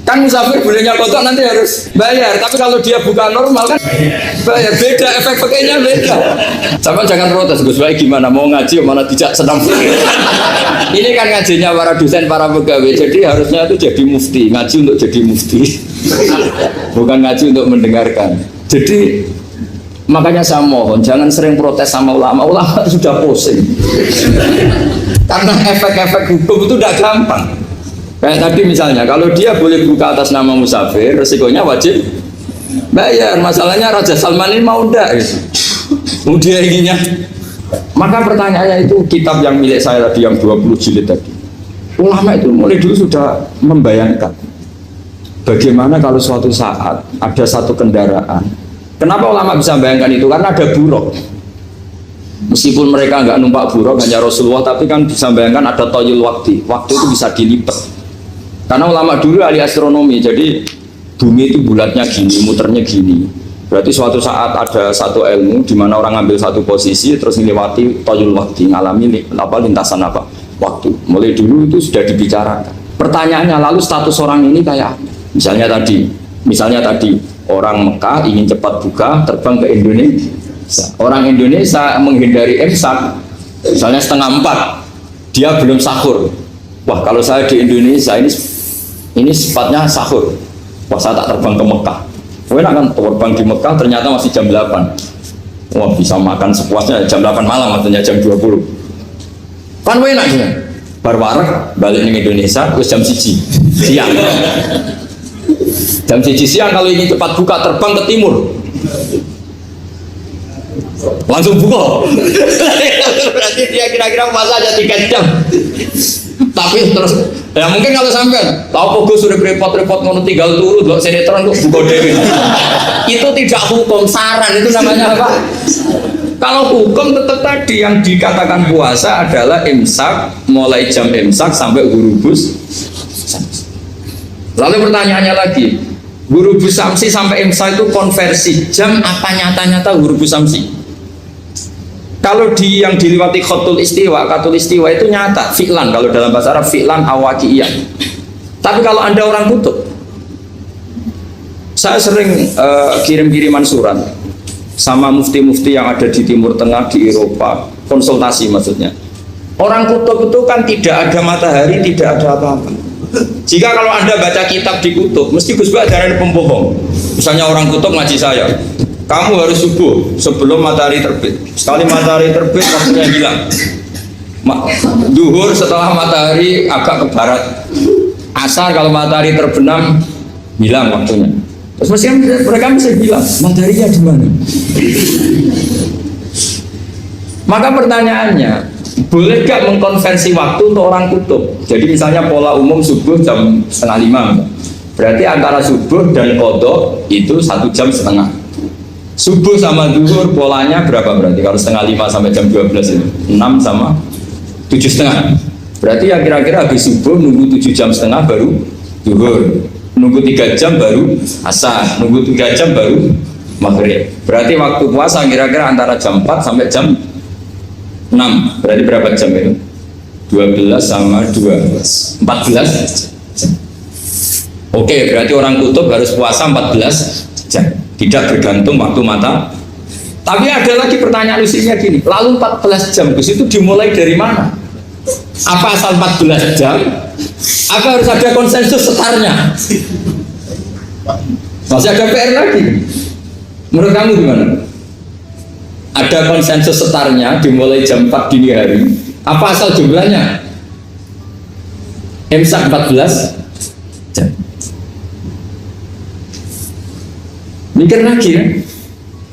Kan musafir bolehnya kotor nanti harus bayar, tapi kalau dia buka normal kan bayar. Beda, efek pakainya beda. Sama jangan protes, Gus Baik gimana mau ngaji mana tidak senang. Ini kan ngajinya para dosen, para pegawai, jadi harusnya itu jadi mufti, ngaji untuk jadi mufti, bukan ngaji untuk mendengarkan. Jadi makanya saya mohon jangan sering protes sama ulama itu sudah pusing. Karena efek-efek hukum itu tidak gampang. Kayak tadi misalnya, kalau dia boleh buka atas nama musafir, resikonya wajib bayar. Masalahnya Raja Salman ini mau enggak? Mau dia inginnya. Maka pertanyaannya itu kitab yang milik saya tadi, yang 20 jilid tadi. Ulama itu mulai dulu sudah membayangkan bagaimana kalau suatu saat ada satu kendaraan. Kenapa ulama bisa membayangkan itu? Karena ada buruk. Meskipun mereka nggak numpak buruk hanya Rasulullah, tapi kan bisa bayangkan ada toyul waktu itu bisa dilipat. Karena ulama dulu ahli astronomi, jadi bumi itu bulatnya gini, muternya gini. Berarti suatu saat ada satu ilmu di mana orang ambil satu posisi terus melewati toyul waktu, ngalami lintasan waktu. Mulai dulu itu sudah dibicarakan. Pertanyaannya lalu status orang ini kayak apa? Misalnya tadi orang Mekah ingin cepat buka terbang ke Indonesia. Orang Indonesia menghindari imsak, misalnya 3:30, dia belum sahur. Wah, kalau saya di Indonesia ini sifatnya sahur. Wah, saya tak terbang ke Mekah. Enak kan terbang di Mekah ternyata masih jam 8. Wah, bisa makan sepuasnya jam 8 malam, artinya jam 20. Kan enak ya. Bar wareg balik ke Indonesia terus jam 1 siang. Jam 1 siang kalau ingin cepat buka terbang ke timur. Langsung buka. Berarti dia kira-kira puasa aja 3 jam. Tapi terus ya mungkin kalau sampai tahu kok sudah repot-repot ngono tinggal turu kok sinetron kok buka dewe. Itu tidak hukum, saran itu namanya apa? Kalau hukum tetap tadi yang dikatakan puasa adalah imsak, mulai jam imsak sampai hurubus. Lalu pertanyaannya lagi, hurubus samsi sampai imsak itu konversi jam apa nyata-nyata hurubus samsi? Kalau yang diliwati khotul istiwa itu nyata, fi'lan, kalau dalam bahasa Arab fi'lan awakiyah. Tapi kalau Anda orang kutub, saya sering kirim-kiriman surat sama mufti-mufti yang ada di Timur Tengah, di Eropa, konsultasi maksudnya. Orang kutub itu kan tidak ada matahari, tidak ada apa-apa. Jika kalau Anda baca kitab di kutub, mesti Gus Bak ada pembohong. Misalnya orang kutub ngaji saya, kamu harus subuh sebelum matahari terbit. Sekali matahari terbit, waktunya hilang. Duhur setelah matahari agak ke barat. Asar kalau matahari terbenam, hilang waktunya. Terus mereka bisa bilang, mataharinya di mana? Maka pertanyaannya, boleh gak mengkonversi waktu untuk orang kutub? Jadi misalnya pola umum subuh jam 4:30. Berarti antara subuh dan qadha itu 1,5 jam. Subuh sama zuhur polanya berapa berarti? Kalau 4:30 sampai jam 12 itu 6 sama 7,5. Berarti ya kira-kira habis subuh nunggu 7,5 jam baru zuhur, nunggu 3 jam baru asar, nunggu 3 jam baru maghrib. Berarti waktu puasa kira-kira antara jam 4 sampai jam 6. Berarti berapa jam itu? 12 sama 12, 14 jam. Oke, berarti orang kutub harus puasa 14 jam. Tidak bergantung waktu mata. Tapi ada lagi pertanyaan lucunya gini, lalu 14 jam itu dimulai dari mana? Apa asal 14 jam? Apa harus ada konsensus setarnya? Masih ada PR lagi. Menurut kamu gimana? Ada konsensus setarnya dimulai jam 4 dini hari. Apa asal jumlahnya? Imsak 14 jam. Mikir lagi ya,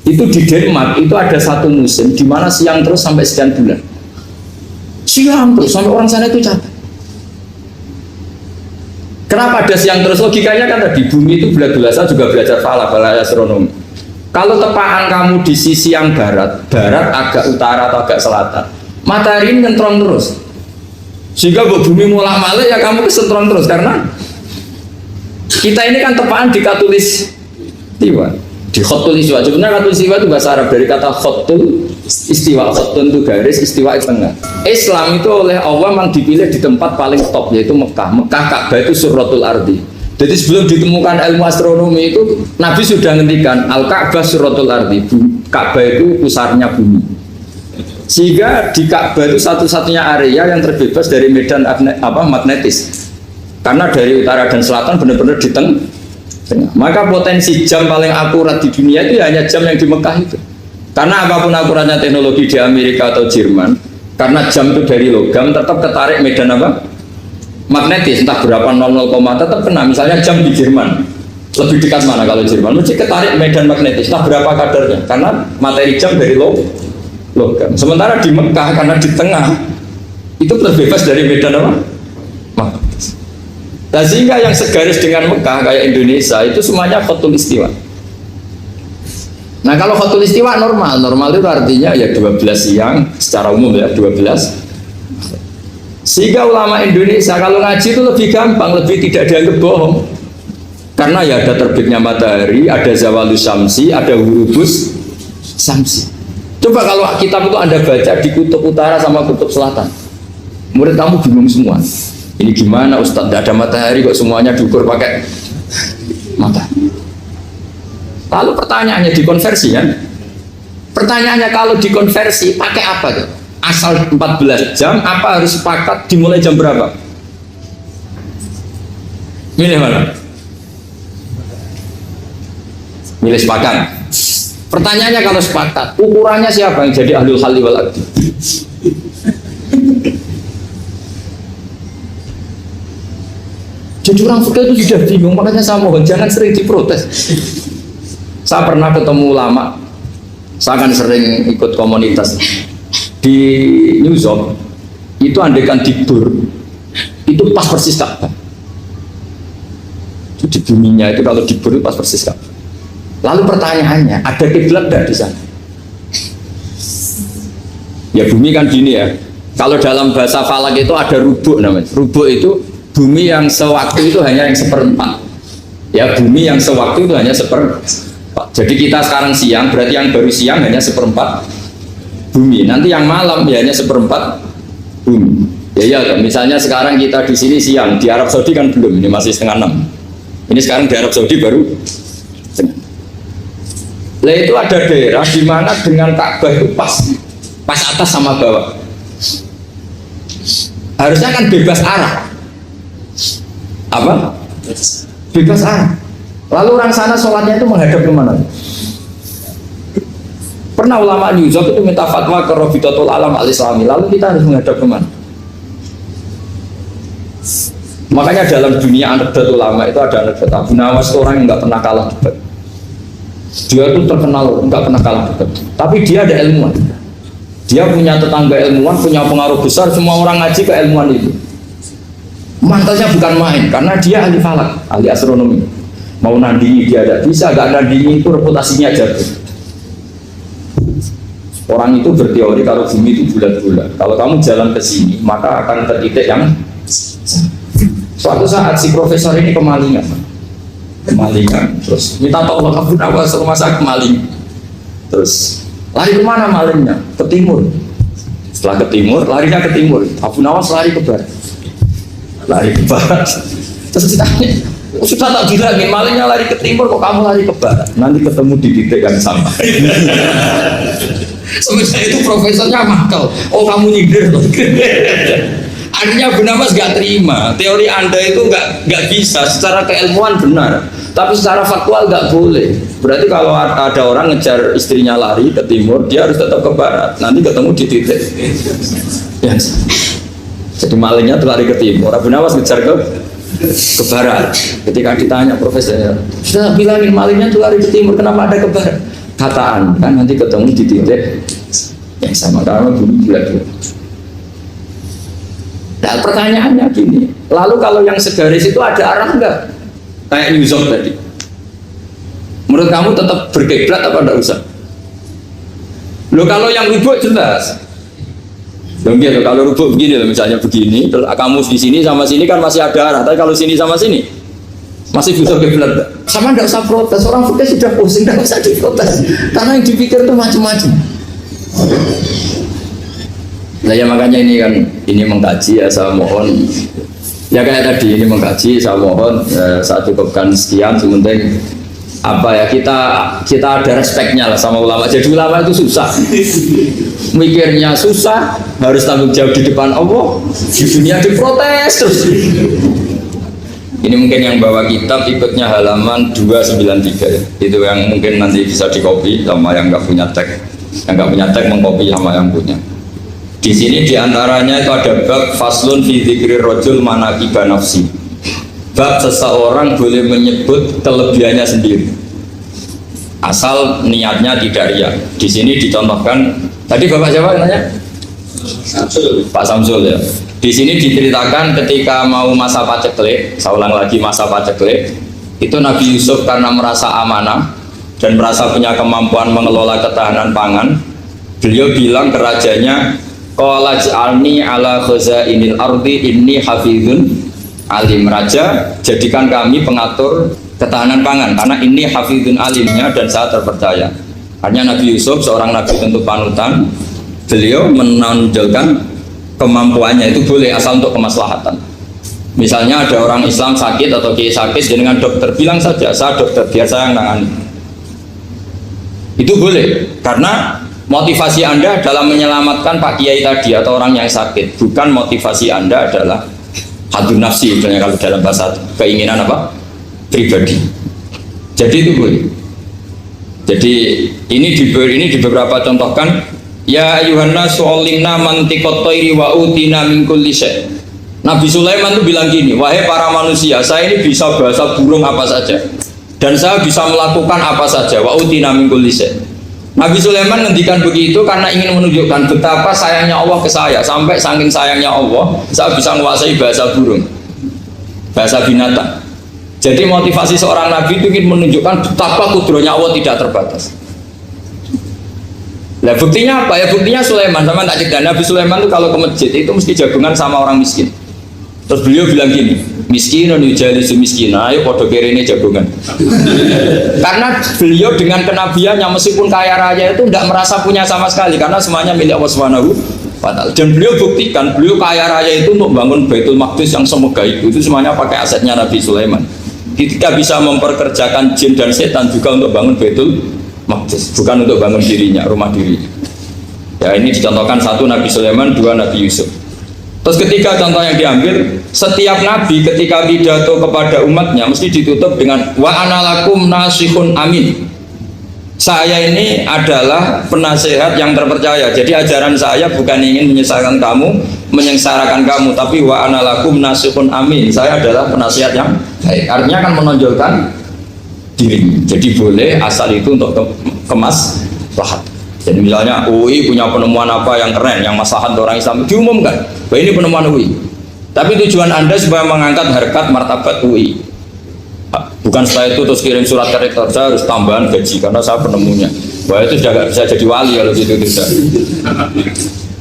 itu di Denmark itu ada satu musim di mana siang terus sampai sekian bulan, siang terus sampai orang sana itu capek. Kenapa ada siang terus? Logikanya kan tadi bumi itu bulat-bulat, juga belajar falak astronomi. Kalau tepaan kamu di sisi yang barat agak utara atau agak selatan, matahari ini nyentrong terus, sehingga bumi mulak malik ya kamu kesentrong terus, karena kita ini kan tepaan di katulis istiwa, di khotul istiwa. Sebenarnya khotul istiwa itu bahasa Arab dari kata khotul istiwa. Khotul itu garis, istiwa itu tengah. Islam itu oleh Allah memang dipilih di tempat paling top, yaitu Mekah. Mekah Ka'bah itu surratul ardi. Jadi sebelum ditemukan ilmu astronomi itu Nabi sudah ngendikan al-Ka'bah surratul ardi. Ka'bah itu pusarnya bumi. Sehingga di Ka'bah itu satu-satunya area yang terbebas dari medan magnetis. Karena dari utara dan selatan benar-benar di tengah. Maka potensi jam paling akurat di dunia itu hanya jam yang di Mekah itu. Karena apapun akuratnya teknologi di Amerika atau Jerman, karena jam itu dari logam tetap ketarik medan magnetis, entah berapa 00, tetap kena. Misalnya jam di Jerman lebih dekat mana kalau Jerman, mesti ketarik medan magnetis, entah berapa kadarnya, karena materi jam dari logam. Sementara di Mekah karena di tengah itu terbebas dari medan magnetis. Nah, sehingga yang segaris dengan Mekah kayak Indonesia itu semuanya khotul istiwa. Nah kalau khotul istiwa normal, normal itu artinya ya 12 siang secara umum ya 12. Sehingga ulama Indonesia kalau ngaji itu lebih gampang, lebih tidak dianggap bohong. Karena ya ada terbitnya matahari, ada zawalus syamsi, ada hurubus syamsi. Coba kalau kitab itu Anda baca di kutub utara sama kutub selatan, murid kamu bingung semua. Ini gimana Ustadz, tidak ada matahari kok semuanya diukur pakai matahari. Lalu pertanyaannya dikonversi kan? Pertanyaannya kalau dikonversi pakai apa tuh? Asal 14 jam, apa harus sepakat dimulai jam berapa? Milih mana? Milih sepakat. Pertanyaannya kalau sepakat, ukurannya siapa yang jadi ahlul halli wal aqdi? Jadi orang fikih itu sudah bingung, makanya saya mohon jangan sering diprotes. Saya pernah ketemu ulama, saya kan sering ikut komunitas di New York, itu andekan dibur, itu pas persis Ka'bah. Di buminya itu kalau dibur itu pas persis Ka'bah. Lalu pertanyaannya, ada kiblat tidak di sana? Ya bumi kan gini ya. Kalau dalam bahasa falak itu ada rubuk namanya. Rubuk itu bumi yang sewaktu itu hanya yang seperempat. Ya bumi yang sewaktu itu hanya seperempat. Jadi kita sekarang siang, berarti yang baru siang hanya seperempat bumi. Nanti yang malam ya hanya seperempat bumi. Ya misalnya sekarang kita di sini siang, di Arab Saudi kan belum, ini masih setengah 6. Ini sekarang di Arab Saudi baru setengah. Lah itu ada daerah di mana dengan Ka'bah itu pas atas sama bawah. Harusnya kan bebas arah. Apa? Bebas arah. Lalu orang sana sholatnya itu menghadap kemana? Pernah ulama New York itu minta fatwa ke Rabitatul Alam al-Islami. Lalu kita harus menghadap kemana? Makanya dalam dunia anekdot ulama itu ada anekdot Abu Nawas, orang yang nggak pernah kalah debat. Dia itu terkenal nggak pernah kalah debat. Tapi dia ada ilmuwan. Dia punya tetangga ilmuwan, punya pengaruh besar. Semua orang ngaji ke ilmuwan itu. Mantelnya bukan main, karena dia ahli falak, ahli astronomi. Mau nandingi dia tidak bisa, gak nandingi itu reputasinya jatuh. Orang itu berteori kalau bumi itu bulat-bulat. Kalau kamu jalan ke sini, maka akan ke titik yang suatu saat si profesor ini kemalingan, terus minta tolong Abu Nawas rumah saya kemaling. Terus lari kemana malingnya? Ke timur. Setelah ke timur, larinya ke timur. Abu Nawas lari ke barat. Lari ke barat. Terus ditanya, sudah tak bilangin malingnya lari ke timur kok kamu lari ke barat? Nanti ketemu di titik yang sama. Sementara itu profesornya makal. Oh kamu nyindir loh. Artinya Abu Nawas gak terima teori anda itu gak bisa. Secara keilmuan benar, tapi secara faktual gak boleh. Berarti kalau ada orang ngejar istrinya lari ke timur, dia harus tetap ke barat. Nanti ketemu di titik. Yes. Jadi malingnya tuh lari ke timur, Abu Nawas ngejar ke barat. Ketika ditanya profesornya, sudah bilangin malingnya tuh lari ke timur, kenapa ada ke barat? Kataan kan nanti ketemu di titik yang sama karena bumi bulat. Nah pertanyaannya gini, lalu kalau yang segaris itu ada arah enggak? Kayak New York tadi. Menurut kamu tetap berkiblat apa enggak usah? Loh kalau yang rubuk jelas. Gitu, kalau rubuk begini loh, misalnya begini, terus kamu di sini sama sini kan masih ada arah, tapi kalau sini sama sini masih bisa kiblat. Sama enggak usah protes, orang fikih sudah pusing, enggak usah diprotes. Karena yang dipikir itu macam-macam. Nah ya makanya ini kan ini mengkaji ya, saya mohon ya kayak tadi ini mengkaji, saya mohon saya cukupkan sekian. Sementing apa ya kita ada respeknya lah sama ulama. Jadi ulama itu susah, mikirnya susah, harus tanggung jawab di depan Allah, di dunia diprotes terus. Ini mungkin yang bawa kitab ikutnya halaman 293 ya. Itu yang mungkin nanti bisa dikopi sama yang nggak punya tag, yang nggak punya tag mengkopi sama yang punya. Di sini diantaranya itu ada bab faslun fi dzikri rajul manaqiba nafsi. Bab seseorang boleh menyebut kelebihannya sendiri, asal niatnya tidak riya. Di sini dicontohkan, tadi Bapak siapa nanya? Samsul. Pak Samsul ya. Di sini diceritakan ketika mau masa paceklik, saya ulang lagi masa paceklik, itu Nabi Yusuf karena merasa amanah, dan merasa punya kemampuan mengelola ketahanan pangan, beliau bilang ke rajanya, qala ja'alni ala khazainil ardi inni hafizun alim. Raja, jadikan kami pengatur ketahanan pangan karena ini hafizun alimnya dan saya terpercaya. Hanya Nabi Yusuf, seorang nabi tentu panutan, beliau menonjolkan kemampuannya itu boleh asal untuk kemaslahatan. Misalnya ada orang Islam sakit atau kiai sakit, dengan dokter bilang saja, saya dokter, biar saya yang nangani. Itu boleh, karena motivasi Anda dalam menyelamatkan Pak Kiai tadi atau orang yang sakit, bukan motivasi Anda adalah hadun nafsi, misalnya kalau dalam bahasa keinginan apa? Pribadi. Jadi itu boleh. Jadi ini di beberapa contohkan, ya ayuhanna su'alimna mantiqat thairi wa utina min kulli syai'. Nabi Sulaiman itu bilang gini, wahai para manusia, saya ini bisa bahasa burung apa saja dan saya bisa melakukan apa saja, wa utina min kulli syai'. Nabi Sulaiman ngendikan begitu karena ingin menunjukkan betapa sayangnya Allah ke saya, sampai saking sayangnya Allah saya bisa menguasai bahasa burung, bahasa binatang. Jadi motivasi seorang nabi itu ingin menunjukkan betapa kudronya Allah tidak terbatas. Nah buktinya apa ya? Buktinya Sulaiman, sama tak cerita, Nabi Sulaiman itu kalau ke masjid itu mesti jagungan sama orang miskin. Terus beliau bilang gini, miskin jalisu miskin, ayo podo kiri ini jagungan. Karena beliau dengan kenabiannya meskipun kaya raya itu tidak merasa punya sama sekali, karena semuanya milik Allah Subhanahu wa Ta'ala. Dan beliau buktikan, beliau kaya raya itu untuk bangun Baitul Maqdis yang semegah itu semuanya pakai asetnya Nabi Sulaiman. Kita bisa memperkerjakan jin dan setan juga untuk bangun Baitul Maqdis, bukan untuk bangun dirinya, rumah dirinya. Ya ini dicontohkan, satu Nabi Sulaiman, dua Nabi Yusuf. Terus ketiga contoh yang diambil, setiap nabi ketika pidato kepada umatnya mesti ditutup dengan wa analakum nasihun amin. Saya ini adalah penasehat yang terpercaya. Jadi ajaran saya bukan ingin menyengsarakan kamu, tapi wa analakum nasihun amin. Saya adalah penasehat yang baik. Artinya akan menonjolkan diri. Jadi boleh asal itu untuk kemaslahat. Jadi misalnya UI punya penemuan apa yang keren, yang maslahat orang Islam, diumumkan bahwa ini penemuan UI. Tapi tujuan Anda supaya mengangkat harkat martabat UI. Bukan setelah itu terus kirim surat ke rektor, saya harus tambahan gaji karena saya penemunya. Wah itu sudah gak bisa jadi wali kalau gitu tidak.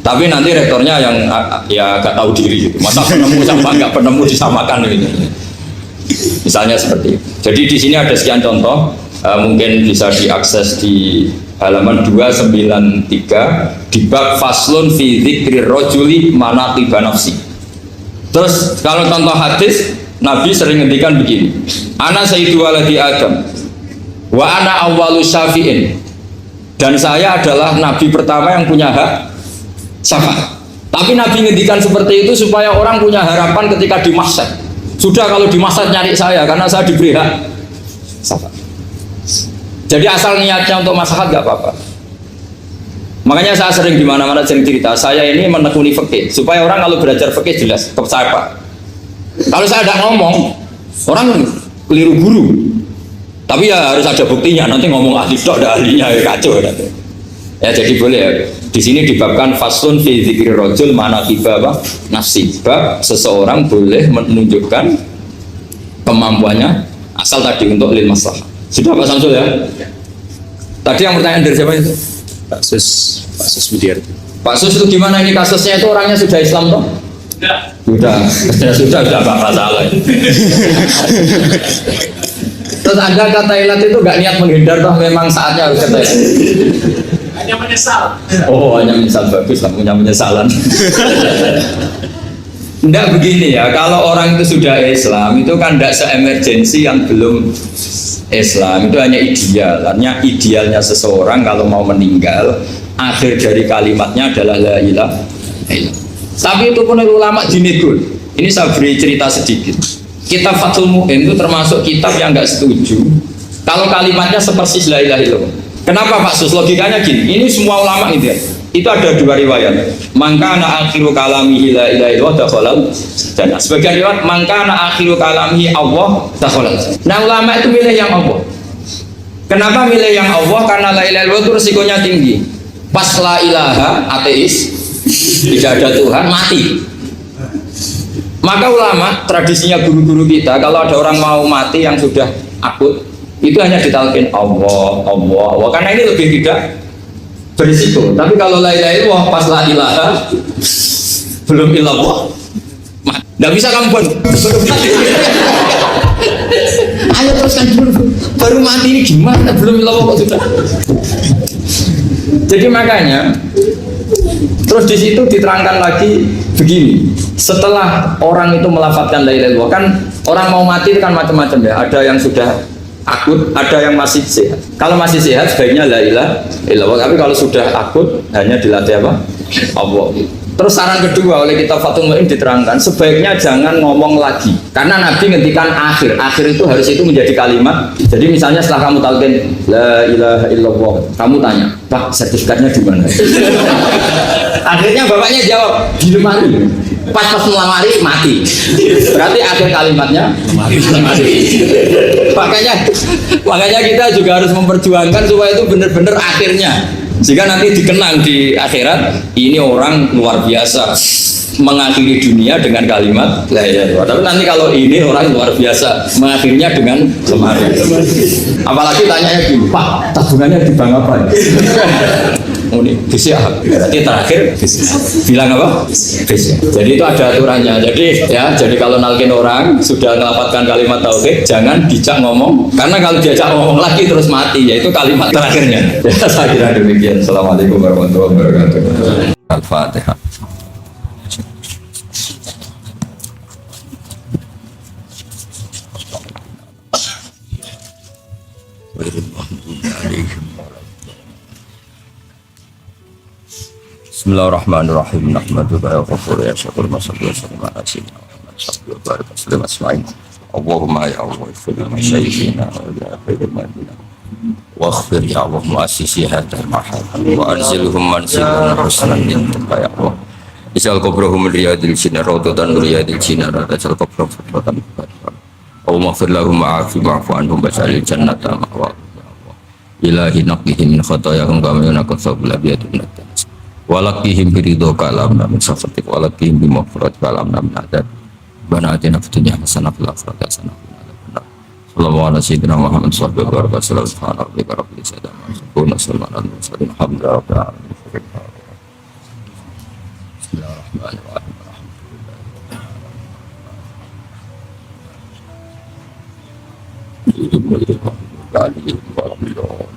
Tapi nanti rektornya yang ya gak tahu diri gitu. Masa penemu sama nggak penemu disamakan gitu. Misalnya seperti itu. Jadi di sini ada sekian contoh, mungkin bisa diakses di halaman 293 di bab faslun fi dzikri rajuli manaqiba nafsi. Terus kalau contoh hadis, Nabi sering ngendikan begini, ana sayyidu waladi Adam wa ana awwalu syafi'in, dan saya adalah nabi pertama yang punya hak syafaat. Tapi Nabi ngendikan seperti itu supaya orang punya harapan ketika di mahsyar. Sudah kalau di mahsyar nyari saya karena saya diberi hak syafaat. Jadi asal niatnya untuk maslahat gak apa-apa. Makanya saya sering di mana-mana sering cerita, saya ini menekuni fikih supaya orang kalau belajar fikih jelas ke saya Pak. Kalau saya tidak ngomong, orang keliru guru. Tapi ya harus ada buktinya. Nanti ngomong ahli tok, ada ahlinya ya kacau. Ya jadi boleh ya. Di sini dibabkan faslun fi dzikri rajul manaqiba nafsi. Bab seseorang boleh menunjukkan kemampuannya asal tadi untuk lil maslahah. Sudah Pak Samsul ya? Tadi yang pertanyaan dari siapa itu? Pak Sus Widiarto. Pak Sus itu gimana ini kasusnya, itu orangnya sudah Islam toh? Sudah Pak masalah. Terus Anda ke Thailand itu gak niat menghindar toh, memang saatnya harus ke Thailand? Hanya menyesal. Oh hanya menyesal, bagus lah punya penyesalan. Enggak begini ya, kalau orang itu sudah Islam itu kan tidak se-emergensi yang belum Islam, itu hanya ideal. Artinya idealnya seseorang kalau mau meninggal, akhir dari kalimatnya adalah la ilaha illallah. Tapi itu pun ulama dinegur. Ini saya beri cerita sedikit. Kitab Fathul Mu'in itu termasuk kitab yang nggak setuju kalau kalimatnya sepersis la ilaha illallah. Kenapa Pak Sus? Logikanya gini, ini semua ulama gitu ya. Itu ada dua riwayat. Mangkana akhiru kalamihi la ilaha illallah dakhalal jannah. Sebagian riwayat mangkana akhiru kalamihi Allah dakhalal jannah. Nah ulama itu milih yang Allah. Kenapa milih yang Allah? Karena la ilaha illallah itu resikonya tinggi. Pas la ilaha ateis, tidak ada Tuhan, mati. Maka ulama, tradisinya guru-guru kita, kalau ada orang mau mati yang sudah akut, itu hanya ditalkin Allah, Allah, Allah. Karena ini lebih tidak berisiko. Tapi kalau la ilaha illallah pas la ilaha belum illallah, nggak bisa kamu pun. Ayo teruskan dulu. Baru mati ini gimana? Belum illallah kok sudah. Jadi makanya terus di situ diterangkan lagi begini. Setelah orang itu melafadzkan la ilaha illallah, kan orang mau mati itu kan macam-macam ya. Ada yang sudah akut, ada yang masih sehat. Kalau masih sehat sebaiknya la ilaha illallah. Tapi kalau sudah akut hanya dilatih apa? Allah. Terus saran kedua oleh kitab Fathul Mu'in diterangkan sebaiknya jangan ngomong lagi karena Nabi ngendikan akhir itu harus itu menjadi kalimat. Jadi misalnya setelah kamu talqin la ilaha illallah, kamu tanya, Pak sertifikatnya di mana? Akhirnya bapaknya jawab di lemari. Pas melamari mati. Berarti akhir kalimatnya mati. Makanya kita juga harus memperjuangkan supaya itu benar-benar akhirnya. Jika nanti dikenang di akhirat, ini orang luar biasa mengakhiri dunia dengan kalimat la ilaha illallah. Tapi nanti kalau ini orang luar biasa mengakhirinya dengan lemari. Apalagi tanyanya gini, Pak, tabungannya di bank apa? Oh ini BCA. Berarti terakhir bilang apa? BCA. Jadi itu ada aturannya. Jadi kalau nalkin orang sudah melafadzkan kalimat tauhid, jangan dijak ngomong. Karena kalau diajak ngomong lagi terus mati, yaitu kalimat terakhirnya. Ya, saya kira demikian. Assalamualaikum warahmatullahi wabarakatuh. Al-Fatihah. Bismillahirrahmanirrahim. Nahmaduka ya ghafur ya syakur masallu sallallahu alaihi wa barik wasallam asma'in. Allahumma ya Allah ighfir lana syayikhina wa ya khairil madina. Wa ighfir ya Allah mu'assisi hadzal mahal wa anzilhum manzilan husnan minka ya Allah. Isal qabrahum riyadil jinnah rawdatan riyadil jinnah tajal qabrahum fatan. Allahumma ighfir lahum wa'afi wa'fu anhum basalil jannata ma'wa. Ilahi naqihim min khatayahum kama yunaqqa thawbul abyadun natan. Walakihim biridho kalamna min safatik walakihim bimafrat kalamna min adad banatina fitunya hasanah fil akhirati hasanah fil adab. Sallallahu ala sayyidina Muhammad sallallahu alaihi wasallam. Subhanallah rabbil izzati amma yasifun wa salamun alal mursalin alhamdulillahi rabbil alamin. Bismillahirrahmanirrahim. Alhamdulillah.